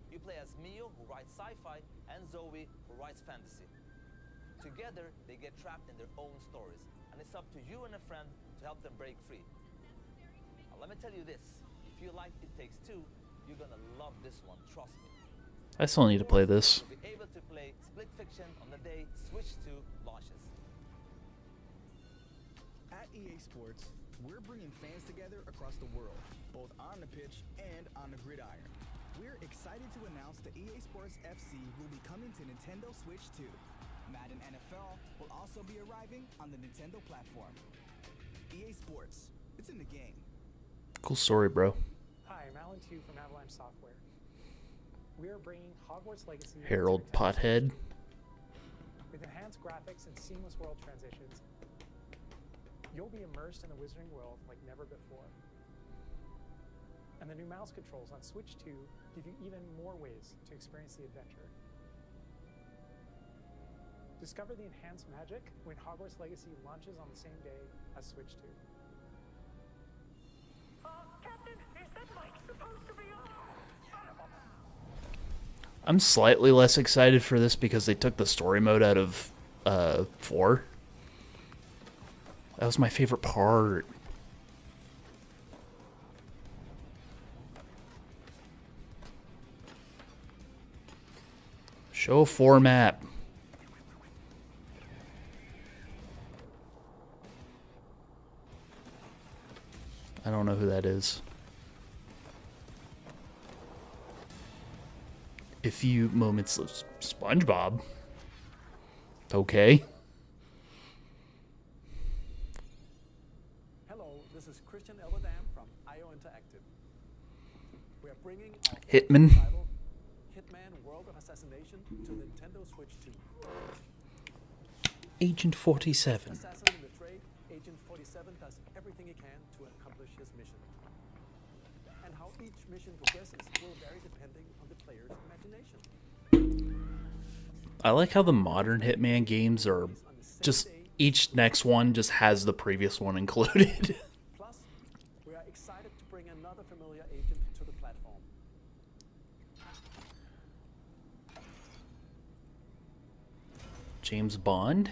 You play as Mio, who writes sci-fi, and Zoe, who writes fantasy. Together, they get trapped in their own stories, and it's up to you and a friend to help them break free. Now, let me tell you this. If you like It Takes Two, you're gonna love this one, trust me. I still need to play this. You'll be able to play Split Fiction on the day Switch 2 launches. At EA Sports, we're bringing fans together across the world, both on the pitch and on the gridiron. We're excited to announce that EA Sports FC will be coming to Nintendo Switch 2. Madden NFL will also be arriving on the Nintendo platform. EA Sports, it's in the game. Cool story, bro. Hi, I'm Alan Tu from Avalanche Software. We are bringing Hogwarts Legacy to Harold Nintendo Pothead. with enhanced graphics and seamless world transitions. You'll be immersed in the Wizarding World like never before. And the new mouse controls on Switch 2 give you even more ways to experience the adventure. Discover the enhanced magic when Hogwarts Legacy launches on the same day as Switch 2. Captain, is that mic supposed to be on? I'm slightly less excited for this because they took the story mode out of 4. That was my favorite part. Show format. I don't know who that is. A few moments of SpongeBob. Okay. Hello, this is Christian Elverdam from IO Interactive. We are bringing our Hitman. title, Hitman World of Assassination, to Nintendo Switch 2. Agent 47. Assassin in the trade, Agent 47 does everything he can to accomplish his mission. And how each mission progresses will vary depending on the player's imagination. I like how the modern Hitman games are just each next one just has the previous one included. Plus, we are excited to bring another familiar agent to the platform. James Bond.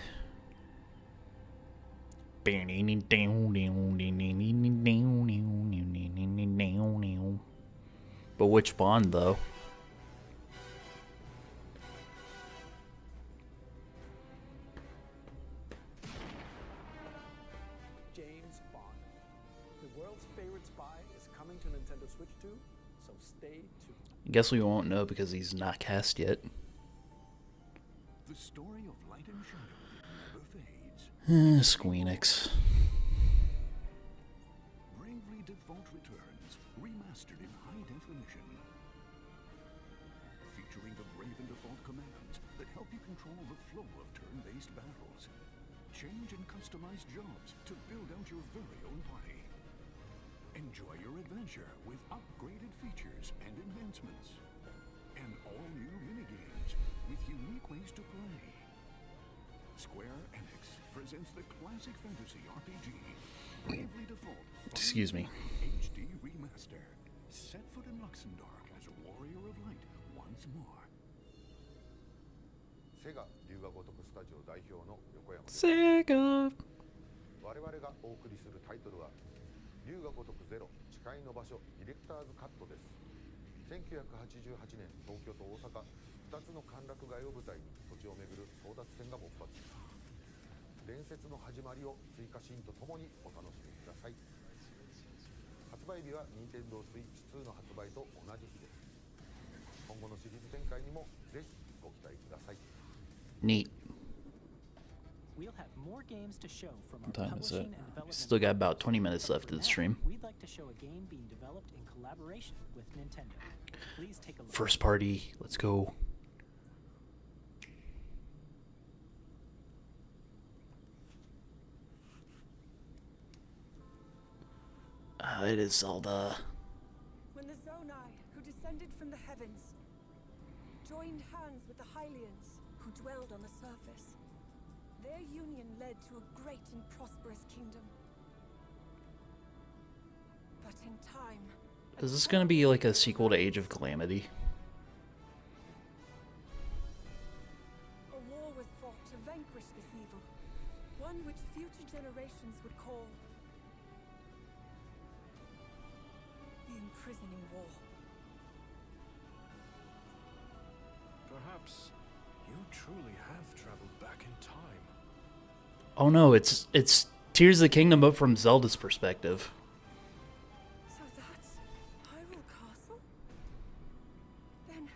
But which Bond though? James Bond. The world's favorite spy is coming to Nintendo Switch 2, so stay tuned. Guess we won't know because he's not cast yet. The story of light and shadow never fades. Squeenix. Bravely Default returns, remastered in high definition. Featuring the Raven Default commands that help you control the flow of turn-based battles. Change and customize jobs to build out your very own party. Enjoy your adventure with upgraded features and enhancements. And all new minigames with unique ways to play. Square Enix presents the classic fantasy RPG, Bravely Default Excuse me. HD Remaster. Set foot in Luxembourg as a warrior of light once more. セガ龍が如くスタジオ代表の横山です。セガ。我々がお送りするタイトルは龍が如くゼロ誓いの場所ディレクターズカットです。1988年東京と大阪2つの歓楽街を舞台に土地を巡る争奪戦が勃発。伝説の始まりを追加シーンとともにお楽しみください。発売日は Nintendo Switch 2の発売と同じ日です。今後のシリーズ展開にもぜひご期待ください。Neat. We'll have more games to show from our What time is it? publishing and development. Still got about 20 minutes left of the stream. We'd like to show a game being developed in collaboration with Nintendo. Please take a look. First party. Let's go. It is Zelda. When the Zonai, who descended from the heavens, joined hands with the Hylians, who dwelled on the surface, their union led to a great and prosperous kingdom. But in time, Is this gonna be like a sequel to Age of Calamity? a war was fought to vanquish this evil, one which future generations would call the Imprisoning War. Perhaps you truly have traveled back in time. Oh no, it's Tears of the Kingdom, but from Zelda's perspective. So that's Hyrule Castle? Then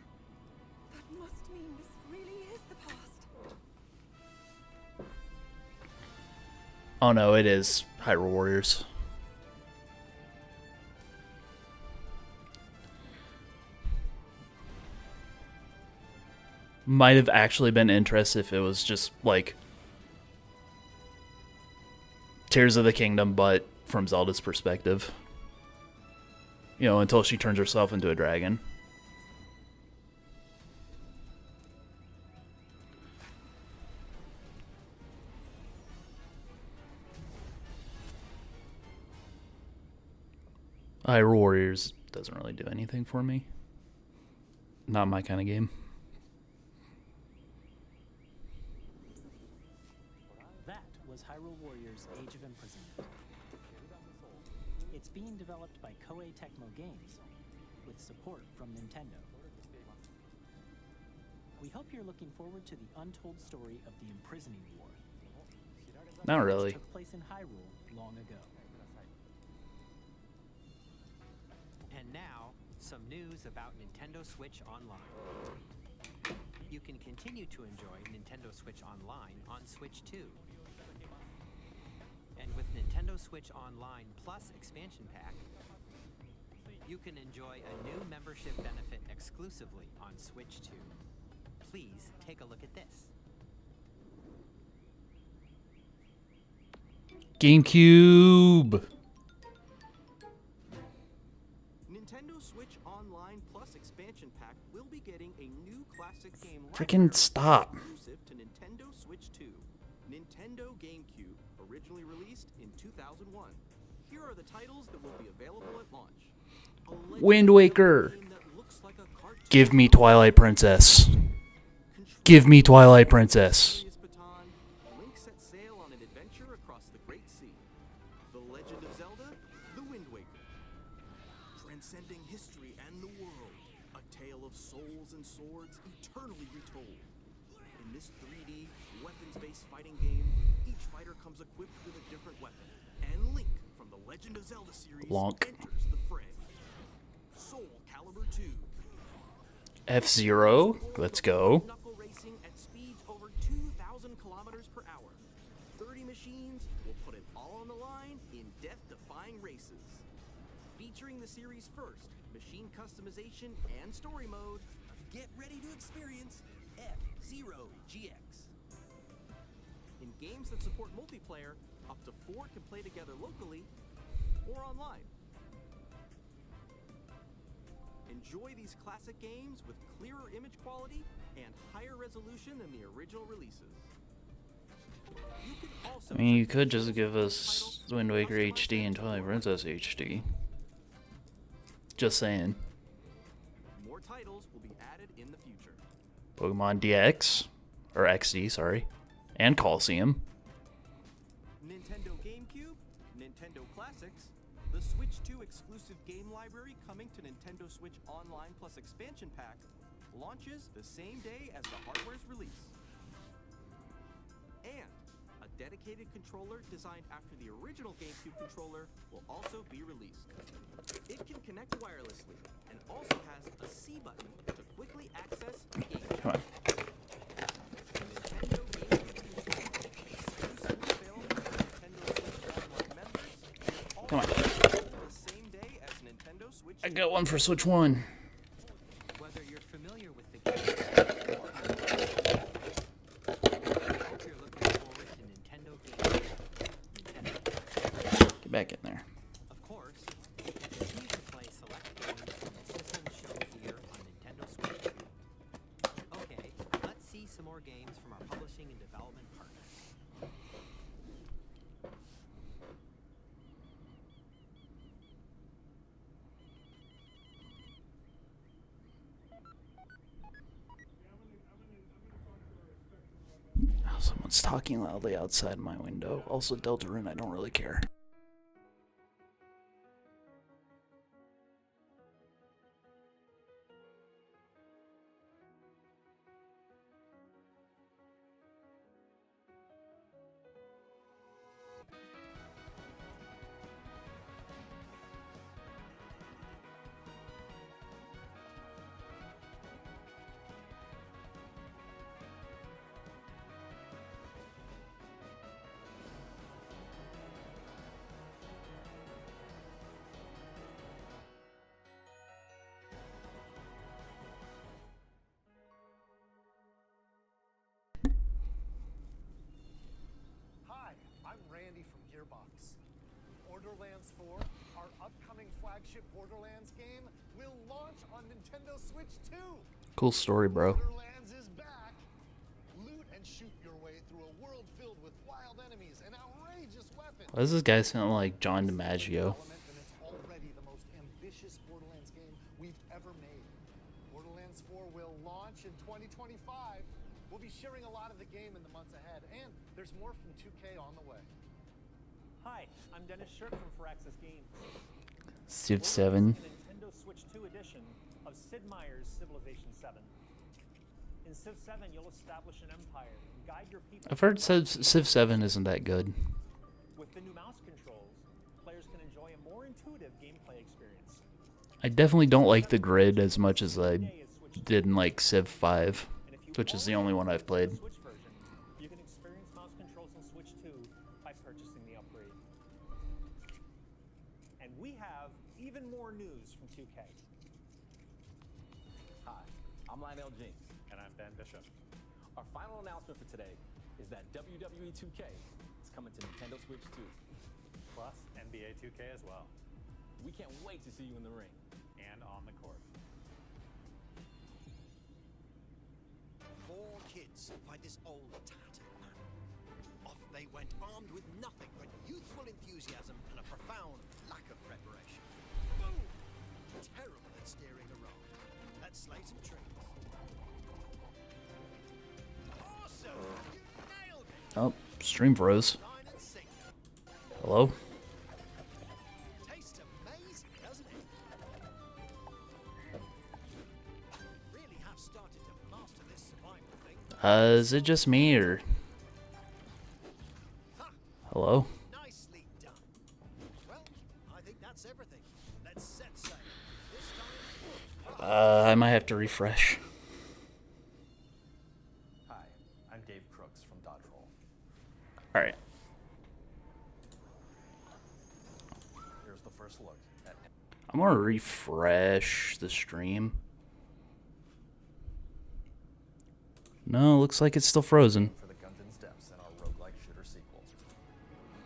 that must mean this really is the past. Oh no, it is Hyrule Warriors. Might have actually been interesting if it was just like Tears of the Kingdom, but from Zelda's perspective. You know, until she turns herself into a dragon. Hyrule Warriors doesn't really do anything for me. Not my kind of game. That was Hyrule Warriors Age of Imprisonment. It's being developed by Koei Tecmo Games with support from Nintendo. We hope you're looking forward to the untold story of the Imprisoning War. Not really. Which took place in Hyrule long ago. And now, some news about Nintendo Switch Online. You can continue to enjoy Nintendo Switch Online on Switch 2. And with Nintendo Switch Online Plus Expansion Pack, you can enjoy a new membership benefit exclusively on Switch 2. Please take a look at this. GameCube. Nintendo Switch Online Plus Expansion Pack will be getting a new classic game Freaking stop. exclusive to Nintendo Switch 2. Nintendo GameCube, originally released in 2001. Here are the titles that will be available at launch. Wind Waker. Give me Twilight Princess. Give me Twilight Princess. Link set sail on an adventure across the Great Sea. The Legend of Zelda: The Wind Waker. Transcending history and the world. A tale of souls and swords eternally retold. In this 3D, weapons-based fighting game, each fighter comes equipped with a different weapon. And Link from the Legend of Zelda series Lonk. enters the fray. Soul Calibur 2. F-Zero. Let's go. Knuckle racing at speeds over 2,000 kilometers per hour. 30 machines will put it all on the line in death-defying races. Featuring the series' first machine customization and story mode, get ready to experience F-Zero GX. In games that support multiplayer, up to 4 can play together locally or online. Enjoy these classic games with clearer image quality and higher resolution than the original releases. You can also I mean, you could just give us Wind Waker HD and Twilight Princess HD. Just saying. more titles will be added in the future. Pokemon DX. Or XD, sorry. And Coliseum. Nintendo GameCube, Nintendo Classics, the Switch 2 exclusive game library coming to Nintendo Switch Online Plus Expansion Pack launches the same day as the hardware's release. And a dedicated controller designed after the original GameCube controller will also be released. It can connect wirelessly and also has a C button to quickly access game chat. Come on. Nintendo GameCube exclusively available for Nintendo Switch Online members. Come on. The same day as Nintendo Switch. I got one for Switch 1. Whether you're familiar with the game or hope you're looking forward to Nintendo games. Get back in there. Of course, you can continue to play select games from the systems shown here on Nintendo Switch 2. Okay, let's see some more games from our publishing and development partners. Oh, someone's talking loudly outside my window. Also, Deltarune, I don't really care. Hi, I'm Randy from Gearbox. Borderlands 4, our upcoming flagship Borderlands game, will launch on Nintendo Switch 2. Cool story, bro. Borderlands is back. Loot and shoot your way through a world filled with wild enemies and outrageous weapons. Why does this guy sound like John DiMaggio? And it's already the most ambitious Borderlands game we've ever made. Borderlands 4 will launch in 2025. We'll be sharing a lot of the game in the months ahead, and there's more from 2K on the way. Hi, I'm Dennis Shirk from Firaxis Games. Civ We're 7. releasing a Nintendo Switch 2 edition of Sid Meier's Civilization 7. In Civ 7, you'll establish an empire and guide your people. I've heard Civ 7 isn't that good. With the new mouse controls, players can enjoy a more intuitive gameplay experience. I definitely don't like the grid as much as I did in like Civ 5, which is the only one I've played. Switch version, you can experience mouse controls in Switch 2 by purchasing the upgrade. And we have even more news from 2K. Hi, I'm Lionel James. And I'm Ben Bishop. Our final announcement for today is that WWE 2K is coming to Nintendo Switch 2. Plus NBA 2K as well. We can't wait to see you in the ring. And on the court. 4 kids find this old tattered man. Off they went armed with nothing but youthful enthusiasm and a profound lack of preparation. Boom! Terrible at steering a raft. Let's slay some trees. Awesome! You nailed it! Oh, stream froze. Hello? Tastes amazing, doesn't it? Really have started to master this survival thing. Is it just me or? Hello? Nicely done. Well, I think that's everything. Let's set sail. This time. I might have to refresh. Hi, I'm Dave Crooks from Dodge Roll. Alright. Here's the first look at I'm gonna refresh the stream. No, looks like it's still frozen. for the Gungeon's Depths in our roguelike shooter sequel.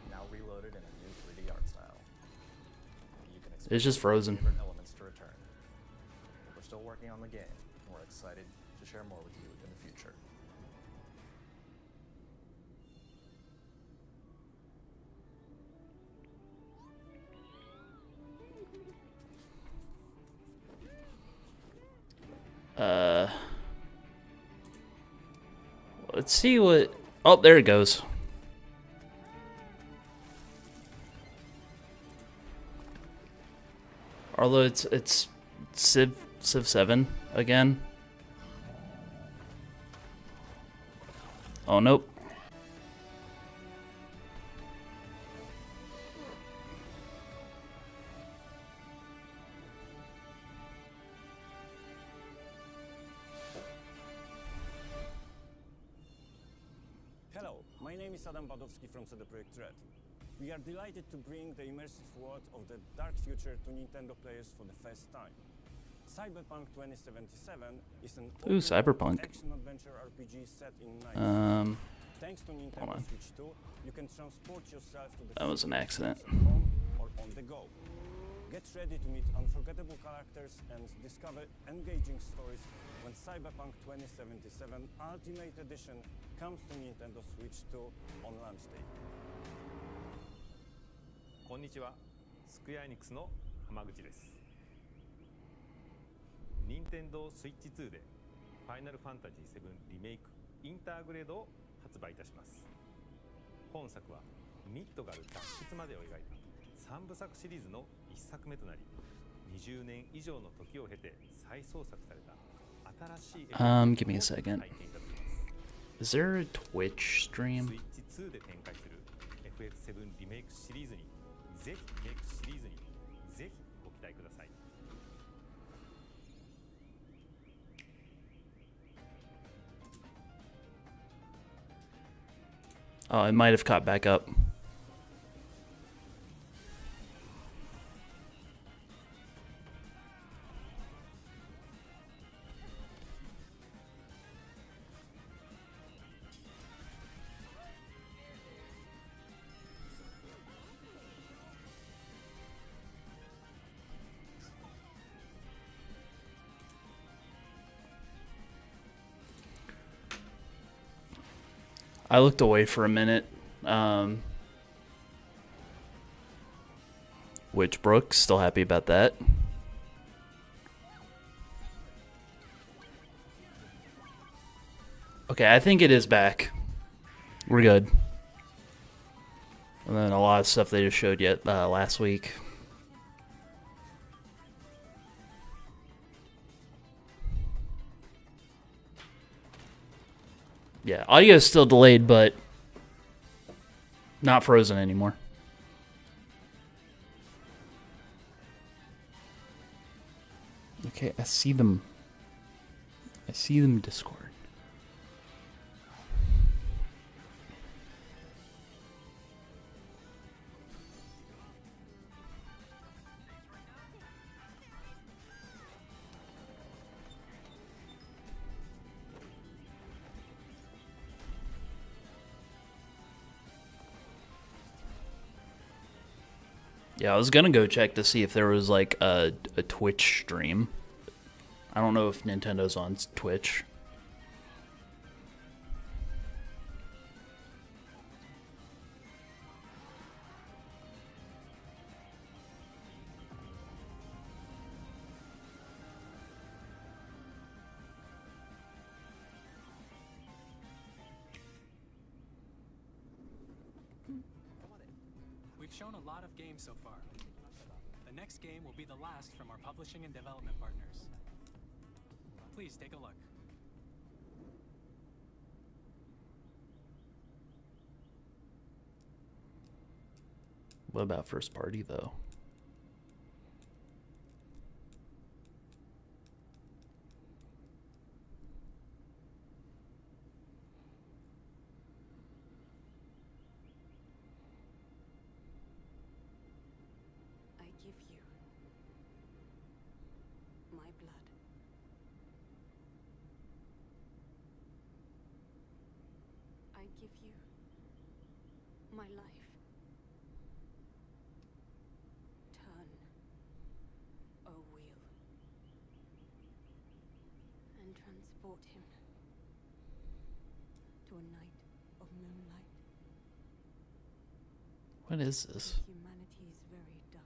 Now reloaded in a new 3D art style. You can expect It's just frozen. favorite elements to return. We're still working on the game, and we're excited to share more with you in the future. Let's see what. Oh, there it goes. Although it's Civ 7 again. Oh nope. Hello, my name is Adam Badowski from CD Projekt Red. We are delighted to bring the immersive world of the dark future to Nintendo players for the first time. Cyberpunk 2077 is an Ooh, Cyberpunk. action-adventure RPG set in night. Hold Thanks to Nintendo on. Switch 2, you can transport yourself to the That was an accident. home or on the go. Get ready to meet unforgettable characters and discover engaging stories when Cyberpunk 2077 Ultimate Edition comes to Nintendo Switch 2 on launch day. こんにちは、スクエアエニックスの浜口です。任天堂スイッチ2でファイナルファンタジー7リメイクインターグレードを発売いたします。本作はミッドガル脱出までを描いた3部作シリーズの1作目となり、20年以上の時を経て再創作された新しい Give me a second. 体験いただきます。 Is there a Twitch stream? スイッチ2で展開する FF7 リメイクシリーズにぜひリメイクシリーズにぜひご期待ください。 Oh, it might have caught back up. I looked away for a minute. Witch Brooks, still happy about that. Okay, I think it is back. We're good. And then a lot of stuff they just showed yet last week. Yeah, audio is still delayed, but not frozen anymore. Okay, I see them. I see them in Discord. Yeah, I was gonna go check to see if there was like a Twitch stream. I don't know if Nintendo's on Twitch. We've shown a lot of games so far. The next game will be the last from our publishing and development partners. Please take a look. What about first party though? I give you my blood. I give you my life. Turn a wheel and transport him to a night of moonlight. What is this? Humanity's very dusk.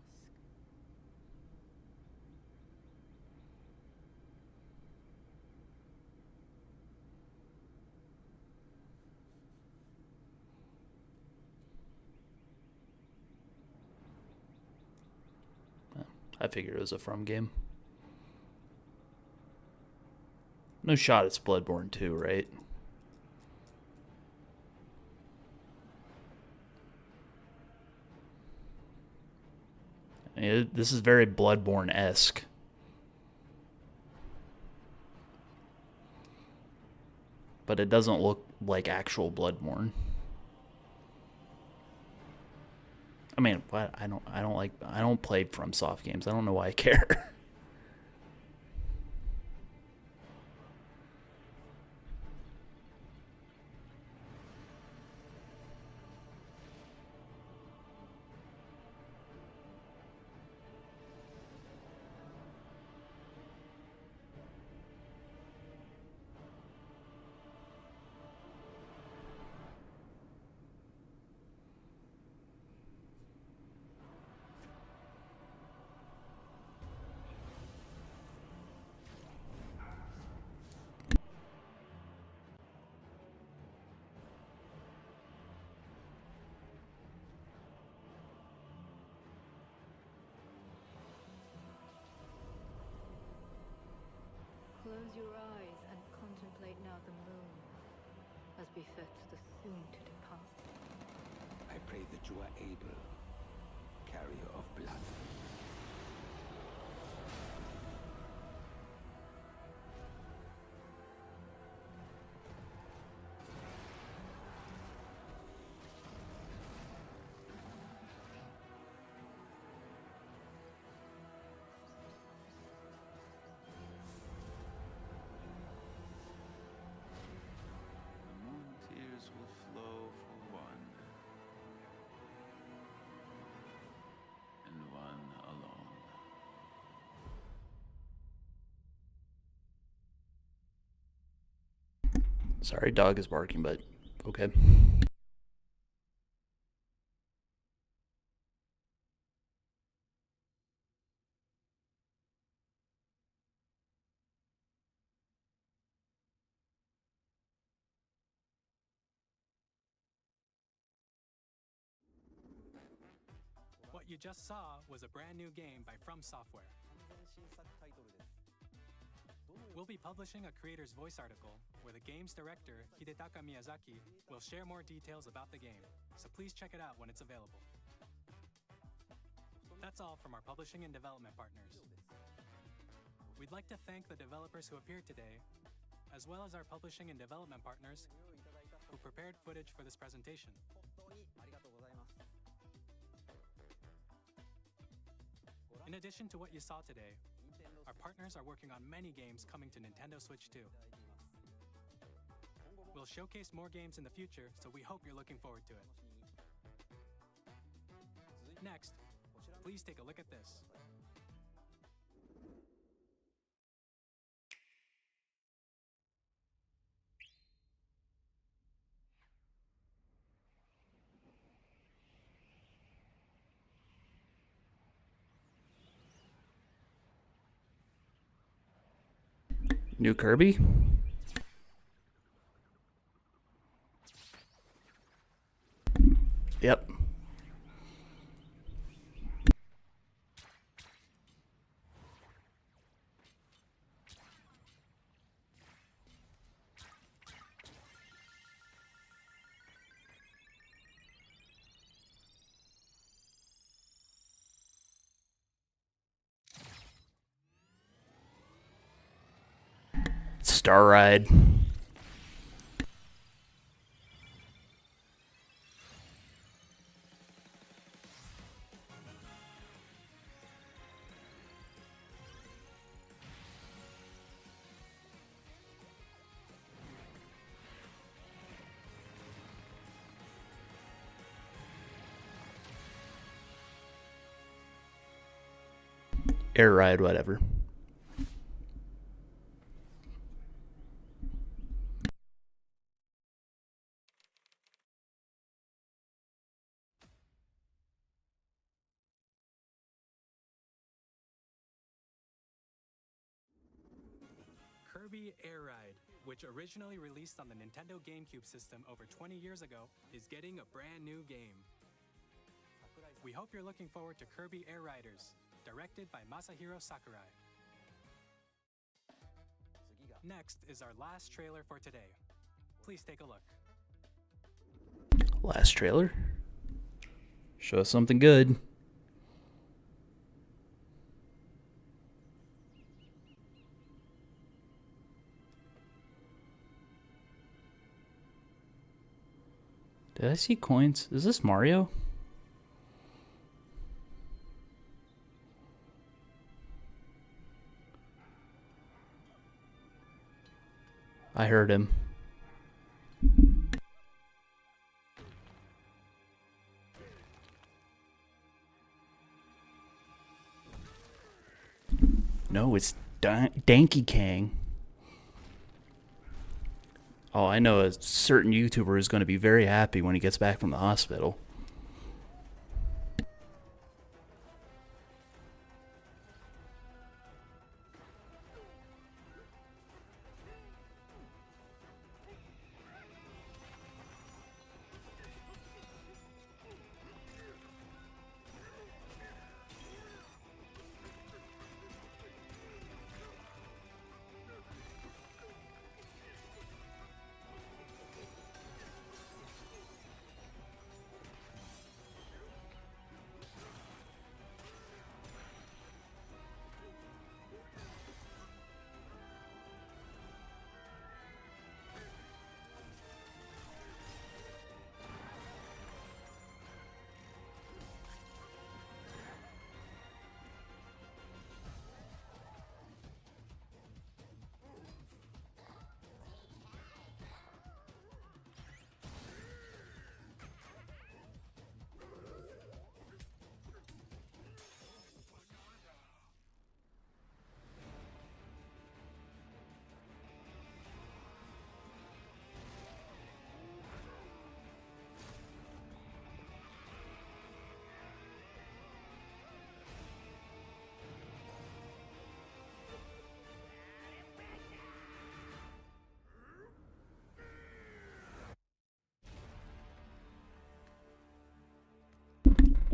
I figured it was a From game. No shot it's Bloodborne 2, right? This is very Bloodborne-esque. But it doesn't look like actual Bloodborne. I mean, what? I don't play FromSoft games. I don't know why I care. Close your eyes and contemplate now the moon, as befits the soon to depart. I pray that you are able, carrier of blood. The moon tears will flow for one, and one alone. Sorry, dog is barking, but okay. What you just saw was a brand new game by From Software. We'll be publishing a creator's voice article where the game's director, Hidetaka Miyazaki, will share more details about the game, so please check it out when it's available. That's all from our publishing and development partners. We'd like to thank the developers who appeared today, as well as our publishing and development partners who prepared footage for this presentation. In addition to what you saw today, our partners are working on many games coming to Nintendo Switch 2. We'll showcase more games in the future, so we hope you're looking forward to it. Next, please take a look at this. New Kirby? Yep. Star Ride. Air Ride, whatever. Kirby Air Ride, which originally released on the Nintendo GameCube system over 20 years ago, is getting a brand new game. We hope you're looking forward to Kirby Air Riders, directed by Masahiro Sakurai. Next is our last trailer for today. Please take a look. Last trailer? Show us something good. Did I see coins? Is this Mario? I heard him. No, it's Donkey Kong. Oh, I know a certain YouTuber is going to be very happy when he gets back from the hospital.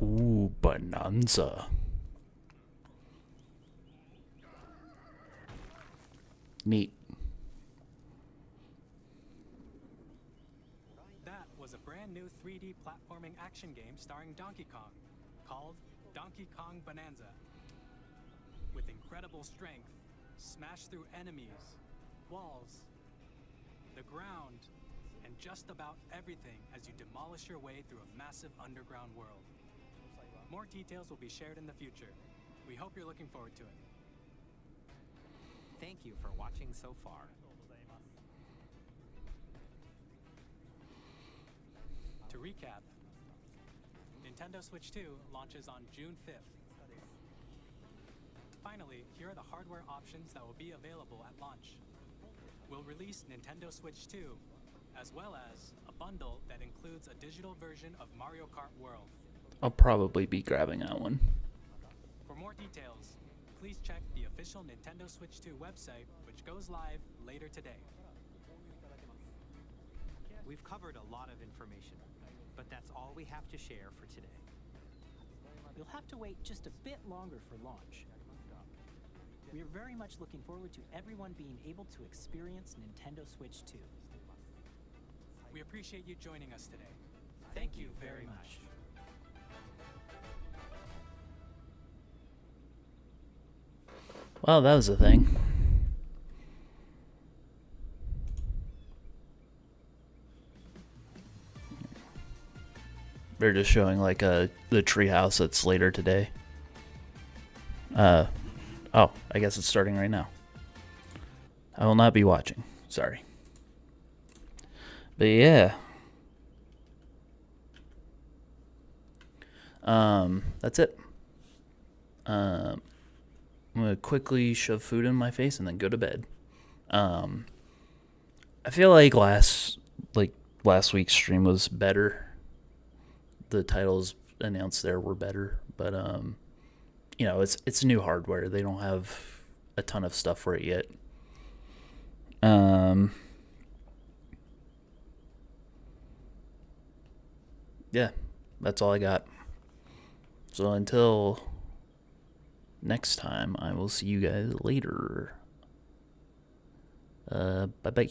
Ooh, Bonanza. Neat. That was a brand new 3D platforming action game starring Donkey Kong, called Donkey Kong Bonanza. With incredible strength, smash through enemies, walls, the ground, and just about everything as you demolish your way through a massive underground world. More details will be shared in the future. We hope you're looking forward to it. Thank you for watching so far. To recap, Nintendo Switch 2 launches on June 5th. Finally, here are the hardware options that will be available at launch. We'll release Nintendo Switch 2, as well as a bundle that includes a digital version of Mario Kart World. I'll probably be grabbing that one. For more details, please check the official Nintendo Switch 2 website, which goes live later today. We've covered a lot of information, but that's all we have to share for today. You'll have to wait just a bit longer for launch. We are very much looking forward to everyone being able to experience Nintendo Switch 2. We appreciate you joining us today. Thank you very much. Well, that was a thing. They're just showing like the treehouse that's later today. Oh, I guess it's starting right now. I will not be watching. Sorry. But yeah. That's it. I'm gonna quickly shove food in my face and then go to bed. I feel like last week's stream was better. The titles announced there were better, but you know, it's new hardware. They don't have a ton of stuff for it yet. Yeah, that's all I got. So until next time, I will see you guys later. Bye-bye.